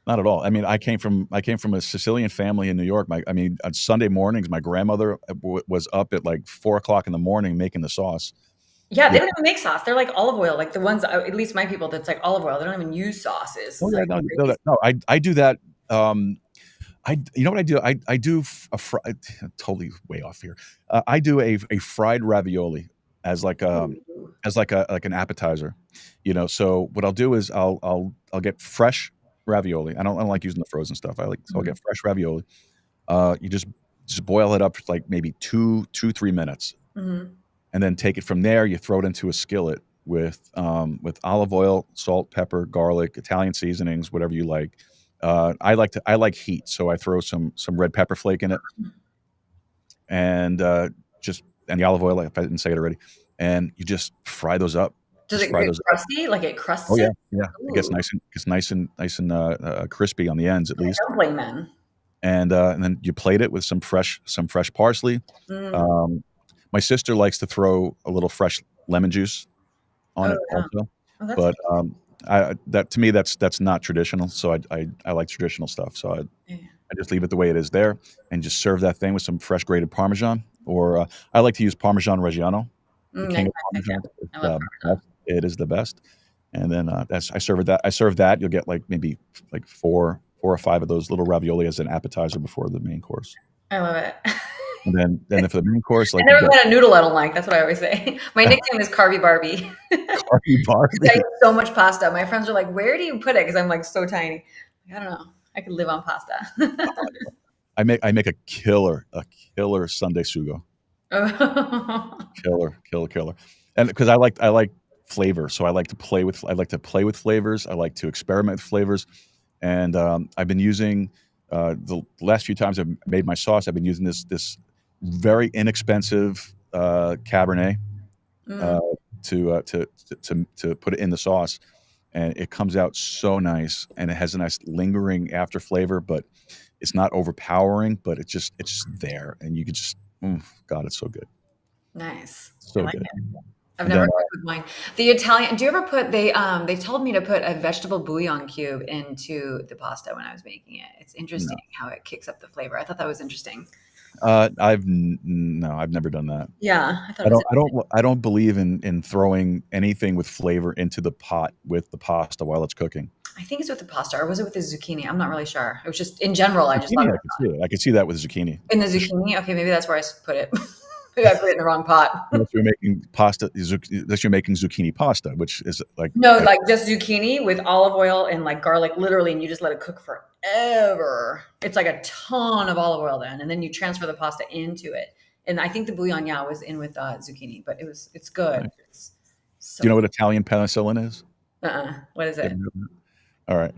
Not at all. I mean, I came from a Sicilian family in New York. On Sunday mornings, my grandmother was up at like 4:00 in the morning making the sauce. Yeah, they don't even make sauce. They're like olive oil, like the ones, at least my people, that's like olive oil. They don't even use sauces. Oh, yeah, no, I do that. You know what I do? I do totally way off here. I do a fried ravioli as like an appetizer. So what I'll do is I'll get fresh ravioli. I don't like using the frozen stuff. I'll get fresh ravioli. You just boil it up for like maybe 3 minutes. And then take it from there. You throw it into a skillet with olive oil, salt, pepper, garlic, Italian seasonings, whatever you like. I like heat, so I throw some red pepper flake in it, and the olive oil. If I didn't say it already, and you just fry those up. Does it get crusty? Like it crusts? Oh yeah, it? yeah. It gets nice and crispy on the ends at least. Dumpling then. And then you plate it with some fresh parsley. My sister likes to throw a little fresh lemon juice on it also. Oh, but that to me that's not traditional. So I like traditional stuff. So I just leave it the way it is there and just serve that thing with some fresh grated Parmesan. Or I like to use Parmesan Reggiano, the king of Parmesan. It is the best. And then I serve that. You'll get like maybe like four or five of those little ravioli as an appetizer before the main course. I love it. And then for the main course, I like never met a noodle I don't like. That's what I always say. My nickname is Carby Barbie. Carby Barbie. I eat so much pasta. My friends are like, "Where do you put it?" Because I'm like so tiny. I don't know. I could live on pasta. I make a killer Sunday sugo. Killer. And because I like flavor, so I like to play with flavors. I like to experiment with flavors, and I've been using the last few times I've made my sauce. I've been using this very inexpensive Cabernet to put it in the sauce, and it comes out so nice, and it has a nice lingering after flavor, but it's not overpowering, but it's just there, and you can just God, it's so good. Nice. So I like good. it. I've never cooked with wine. The Italian. Do you ever put they told me to put a vegetable bouillon cube into the pasta when I was making it. It's interesting how it kicks up the flavor. I thought that was interesting. I've never done that. Yeah, I thought I don't believe in throwing anything with flavor into the pot with the pasta while it's cooking. I think it's with the pasta, or was it with the zucchini? I'm not really sure. It was just in general. I just thought I could see that with zucchini. In the zucchini. Okay, maybe that's where I put it. Maybe I put it in the wrong pot. Unless you're making zucchini pasta, which is like like just zucchini with olive oil and like garlic, literally, and you just let it cook forever. It's like a ton of olive oil then, and then you transfer the pasta into it. And I think the bouillon, was in with zucchini, but it's good. Right. It's so Do you know what Italian penicillin is? What is it? All right.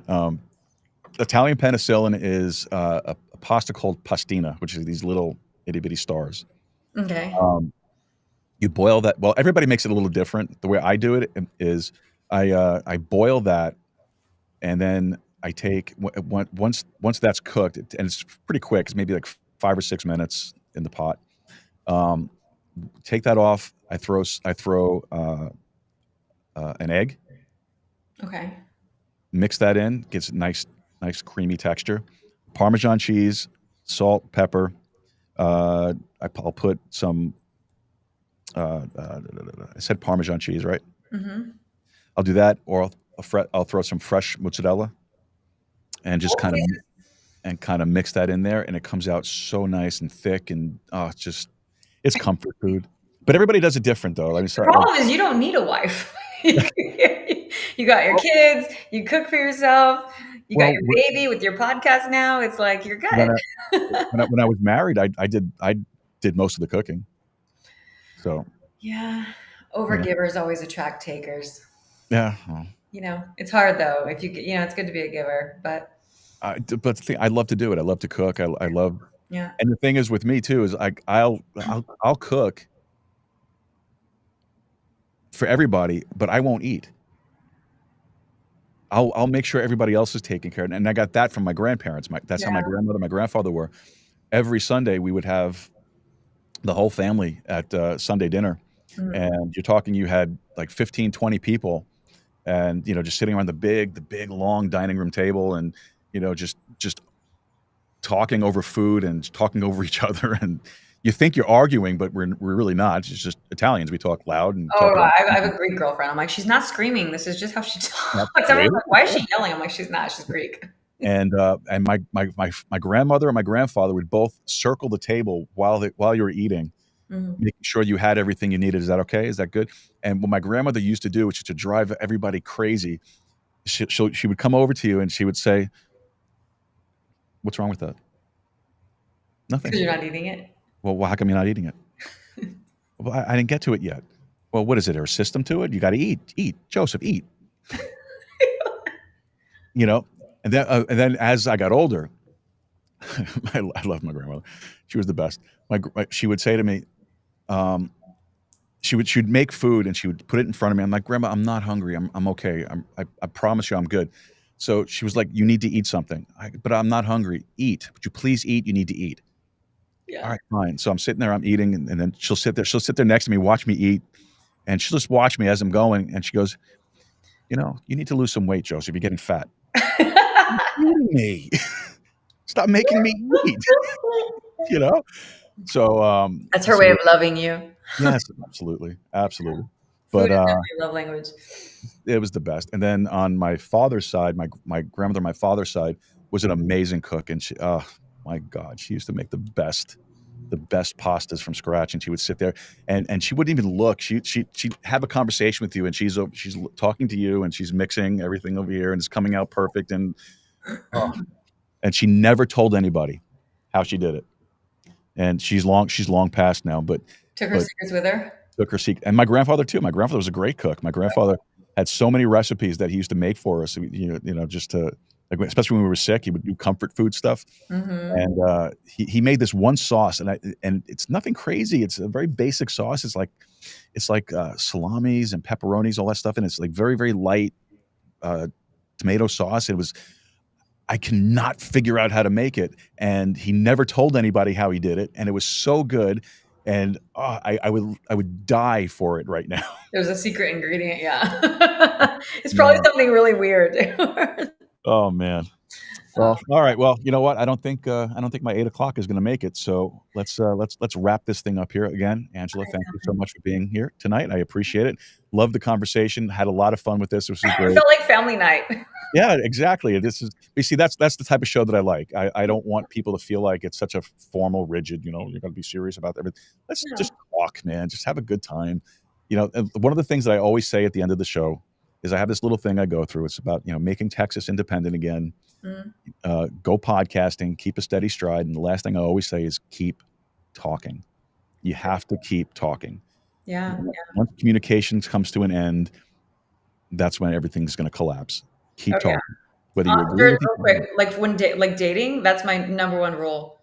Italian penicillin is a pasta called pastina, which is these little itty bitty stars. Okay. You boil that. Well, everybody makes it a little different. The way I do it is I boil that, and then I take once that's cooked, and it's pretty quick. It's maybe like 5 or 6 minutes in the pot. Take that off. I throw an egg. Okay. Mix that in. Gets a nice creamy texture. Parmesan cheese, salt, pepper. I'll put some. I said Parmesan cheese, right? Mm-hmm. I'll do that, or I'll throw some fresh mozzarella, and just kind of mix that in there, and it comes out so nice and thick, and it's comfort food. But everybody does it different, though. The problem is you don't need a wife. You got your kids. You cook for yourself. You got your baby with your podcast now. It's like you're good. When I was married, I did most of the cooking. So yeah, overgivers always attract takers. Yeah, it's hard though. If it's good to be a giver, but the thing, I love to do it. I love to cook. I love. Yeah. And the thing is with me too is I'll cook for everybody, but I won't eat. I'll make sure everybody else is taken care of, and I got that from my grandparents. That's how my grandmother, my grandfather were. Every Sunday we would have the whole family at Sunday dinner, and you're talking. You had like 15, 20 people, and just sitting around the big long dining room table, and just talking over food and talking over each other, and you think you're arguing, but we're really not. It's just Italians. We talk loud and. I have a Greek girlfriend. I'm like, she's not screaming. This is just how she talks. Everyone's like, why is she yelling? I'm like, she's not. She's Greek. And my grandmother and my grandfather would both circle the table while you were eating, making sure you had everything you needed. Is that okay? Is that good? And what my grandmother used to do, which is to drive everybody crazy, she would come over to you and she would say, "What's wrong with that?" Nothing. Because you're not eating it. Well, how come you're not eating it? Well, I didn't get to it yet. Well, what is it? There a system to it? You got to eat. Joseph, eat. And then as I got older, I love my grandmother. She was the best. She would say to me, she would make food and she would put it in front of me. I'm like, Grandma, I'm not hungry. I'm okay. I promise you I'm good. So she was like, you need to eat something. But I'm not hungry. Eat. Would you please eat? You need to eat. Yeah. All right, fine. So I'm sitting there, I'm eating, and then she'll sit there next to me, watch me eat, and she'll just watch me as I'm going, and she goes, you need to lose some weight, Joseph. You're getting fat. Me. Stop making me eat. So that's her way of loving you. Yes, absolutely. Food But is definitely a love language. it was the best. And then on my father's side, my grandmother on my father's side was an amazing cook, and she, oh my God, she used to make the best pastas from scratch, and she would sit there and she wouldn't even look. She'd have a conversation with you, and she's talking to you, and she's mixing everything over here, and it's coming out perfect, oh, and she never told anybody how she did it. And she's long passed now, but Took her secrets with her. took her secret. And my grandfather too. My grandfather was a great cook. My grandfather had so many recipes that he used to make for us. Just to, like, especially when we were sick, he would do comfort food stuff. Mm-hmm. And he made this one sauce, and it's nothing crazy. It's a very basic sauce. It's like salamis and pepperonis, all that stuff, and it's like very, very light tomato sauce. I cannot figure out how to make it, and he never told anybody how he did it, and it was so good. And I would die for it right now. There's a secret ingredient, yeah. It's probably something really weird. Oh man. Well, all right. Well, you know what? I don't think my 8 o'clock is going to make it. So let's wrap this thing up here again. Angela, thank you so much for being here tonight. I appreciate it. Love the conversation. Had a lot of fun with this. This was great. It felt like family night. Yeah, exactly. You see, that's the type of show that I like. I don't want people to feel like it's such a formal, rigid, you're going to be serious about everything. Let's just talk, man. Just have a good time. And one of the things that I always say at the end of the show is I have this little thing I go through. It's about, making Texas independent again, go podcasting, keep a steady stride. And the last thing I always say is keep talking. You have to keep talking. Yeah. Once communications comes to an end, that's when everything's going to collapse. Keep talking. Whether you agree with real quick, like when dating, that's my number one rule.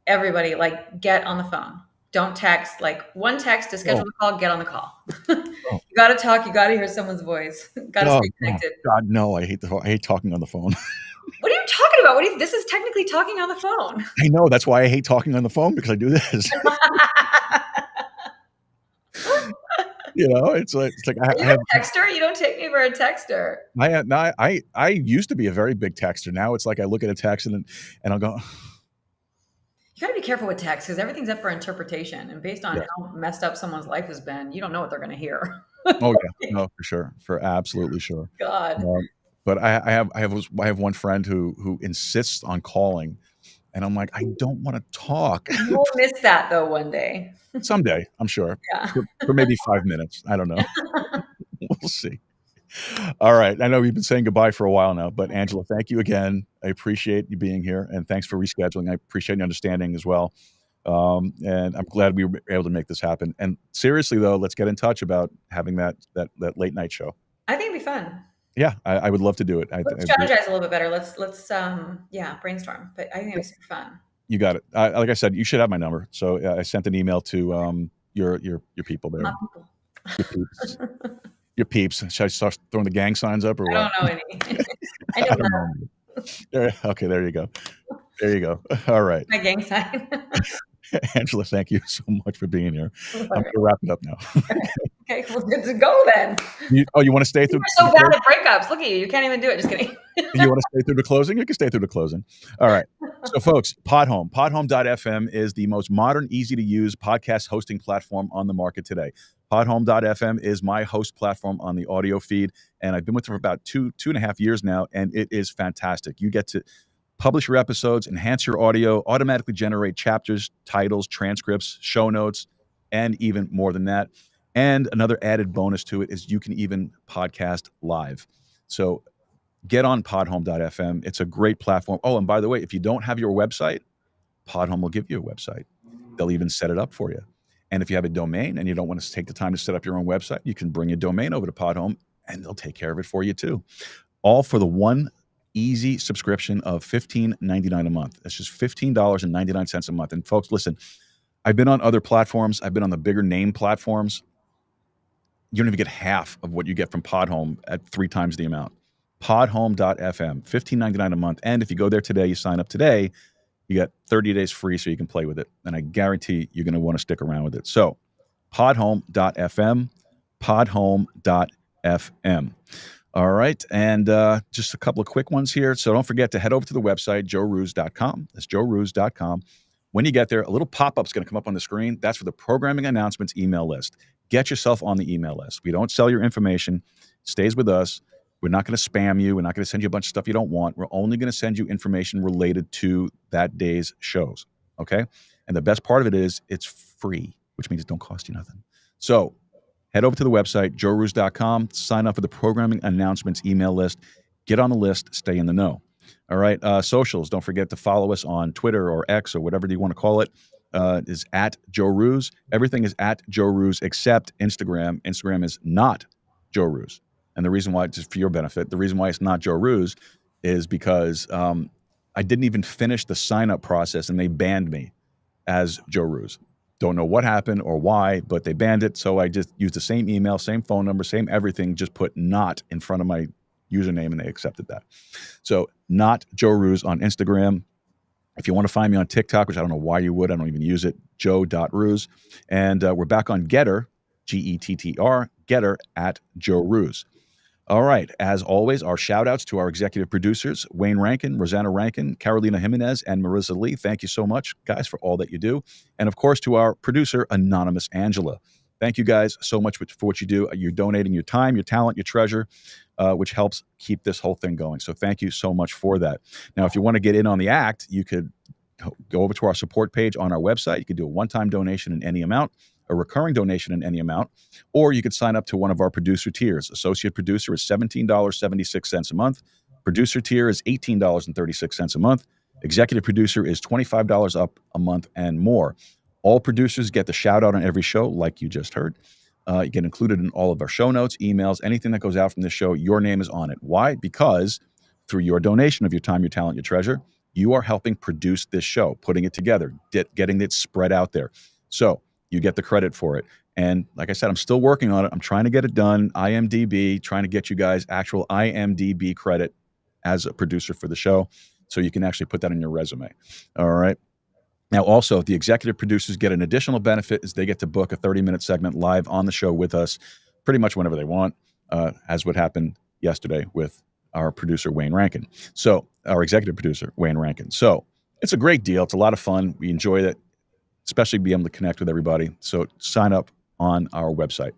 Everybody, get on the phone. Don't text. One text to schedule the call. Get on the call. You got to talk. You got to hear someone's voice. Got to stay connected. God, no! I hate talking on the phone. What are you talking about? This is technically talking on the phone. I know. That's why I hate talking on the phone, because I do this. It's like I have a texter. You don't take me for a texter. I used to be a very big texter. Now it's like I look at a text and I'll go. You got to be careful with text, because everything's up for interpretation, and based on how messed up someone's life has been, you don't know what they're going to hear. Oh yeah, no, for sure, for absolutely sure. God. But I have one friend who insists on calling, and I'm like, I don't want to talk. You'll miss that though one day. Someday, I'm sure. Yeah. For maybe 5 minutes. I don't know. We'll see. All right. I know we've been saying goodbye for a while now, but Angela, thank you again. I appreciate you being here, and thanks for rescheduling. I appreciate your understanding as well. And I'm glad we were able to make this happen. And seriously though, let's get in touch about having that late night show. I think it'd be fun. Yeah, I would love to do it. Let's strategize a little bit better. Let's brainstorm. But I think it's fun. You got it. Like I said, you should have my number. So I sent an email to your people there. My people. Your peeps. Your peeps. Should I start throwing the gang signs up or what? I don't know any. I know none. Okay, there you go. There you go. All right. My gang sign. Angela, thank you so much for being here. I'm going to wrap it up now. Okay, well, good to go then. You want to stay through? You're so bad at breakups. Look at you. You can't even do it. Just kidding. You want to stay through the closing? You can stay through the closing. All right. So, folks, Podhome. Podhome.fm is the most modern, easy-to-use podcast hosting platform on the market today. Podhome.fm is my host platform on the audio feed, and I've been with it for about two and a half years now, and it is fantastic. You get to publish your episodes, enhance your audio, automatically generate chapters, titles, transcripts, show notes, and even more than that. And another added bonus to it is you can even podcast live. So get on podhome.fm. It's a great platform. Oh, and by the way, if you don't have your website, Podhome will give you a website. They'll even set it up for you. And if you have a domain and you don't want to take the time to set up your own website, you can bring your domain over to Podhome and they'll take care of it for you too. All for the one easy subscription of $15.99 a month. That's just $15.99 a month. And folks, listen, I've been on other platforms. I've been on the bigger name platforms. You don't even get half of what you get from Podhome at 3 times the amount. Podhome.fm, $15.99 a month. And if you go there today, you sign up today, you get 30 days free so you can play with it. And I guarantee you're going to want to stick around with it. So podhome.fm, podhome.fm. All right. And just a couple of quick ones here. So don't forget to head over to the website, joerooz.com. That's joerooz.com. When you get there, a little pop-up is going to come up on the screen. That's for the programming announcements email list. get yourself on the email list. We don't sell your information. It stays with us. We're not going to spam you. We're not going to send you a bunch of stuff you don't want. We're only going to send you information related to that day's shows. Okay? And the best part of it is it's free, which means it don't cost you nothing. So head over to the website, joerooz.com, sign up for the programming announcements email list. Get on the list, stay in the know. All right. Socials, don't forget to follow us on Twitter or X or whatever you want to call it. Is at Joe Rooz. Everything is at Joe Rooz except Instagram. Instagram is not Joe Rooz. And the reason why, just for your benefit, the reason why it's not Joe Rooz is because I didn't even finish the sign-up process and they banned me as Joe Rooz. Don't know what happened or why, but they banned it. So I just used the same email, same phone number, same everything, just put not in front of my username and they accepted that. So not Joe Rooz on Instagram. If you want to find me on TikTok, which I don't know why you would, I don't even use it, joe.rooz. And we're back on Getter, Gettr, Getter at Joe Rooz. All right. As always, our shout outs to our executive producers, Wayne Rankin, Rosanna Rankin, Carolina Jimenez, and Marissa Lee. Thank you so much, guys, for all that you do. And of course, to our producer, Anonymous Angela. Thank you guys so much for what you do. You're donating your time, your talent, your treasure, which helps keep this whole thing going. So thank you so much for that. Now, if you want to get in on the act, you could go over to our support page on our website. You could do a one-time donation in any amount, a recurring donation in any amount, or you could sign up to one of our producer tiers. Associate producer is $17.76 a month. Producer tier is $18.36 a month. Executive producer is $25 up a month and more. All producers get the shout out on every show, like you just heard. You get included in all of our show notes, emails, anything that goes out from this show. Your name is on it. Why? Because through your donation of your time, your talent, your treasure, you are helping produce this show, putting it together, getting it spread out there. So you get the credit for it. And like I said, I'm still working on it. I'm trying to get it done. IMDb, trying to get you guys actual IMDb credit as a producer for the show, so you can actually put that in your resume. All right. Now, also, the executive producers get an additional benefit is they get to book a 30-minute segment live on the show with us pretty much whenever they want, as what happened yesterday with our producer, Wayne Rankin. So our executive producer, Wayne Rankin. So it's a great deal. It's a lot of fun. We enjoy it, especially being able to connect with everybody. So sign up on our website.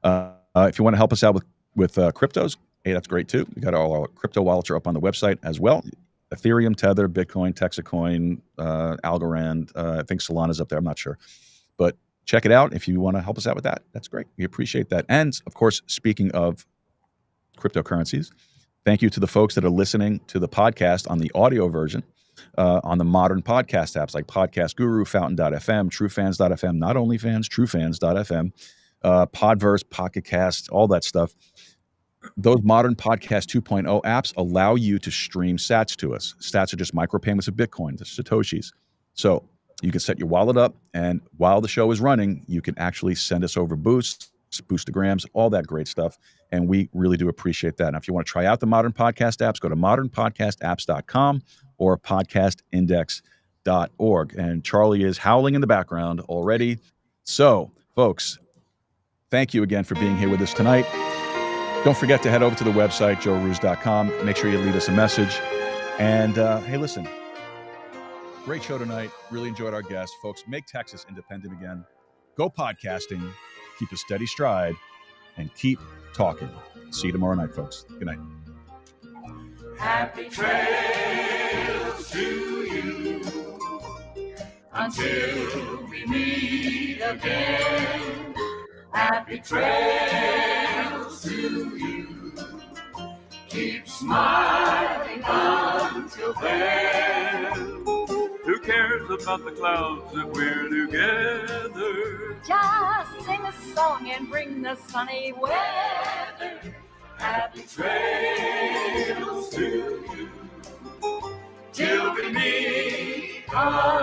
If you want to help us out with cryptos, hey, that's great too. We got all our crypto wallets are up on the website as well. Ethereum, Tether, Bitcoin, Texacoin, Algorand. I think Solana's up there. I'm not sure. But check it out if you want to help us out with that. That's great. We appreciate that. And, of course, speaking of cryptocurrencies, thank you to the folks that are listening to the podcast on the audio version on the modern podcast apps like Podcast Guru, Fountain.fm, TrueFans.fm, not OnlyFans, TrueFans.fm, Podverse, Pocket Cast, all that stuff. Those modern Podcast 2.0 apps allow you to stream sats to us. Sats are just micropayments of Bitcoin, the Satoshis. So you can set your wallet up, and while the show is running, you can actually send us over boosts, boostograms, all that great stuff. And we really do appreciate that. Now, if you want to try out the modern podcast apps, go to modernpodcastapps.com or podcastindex.org. And Charlie is howling in the background already. So, folks, thank you again for being here with us tonight. Don't forget to head over to the website, joerooz.com. Make sure you leave us a message. And, hey, listen, great show tonight. Really enjoyed our guests. Folks, make Texas independent again. Go podcasting. Keep a steady stride. And keep talking. See you tomorrow night, folks. Good night. Happy trails to you until we meet again. Happy trails to you. Keep smiling until then. Who cares about the clouds if we're together? Just sing a song and bring the sunny weather. Happy trails to you till we meet again.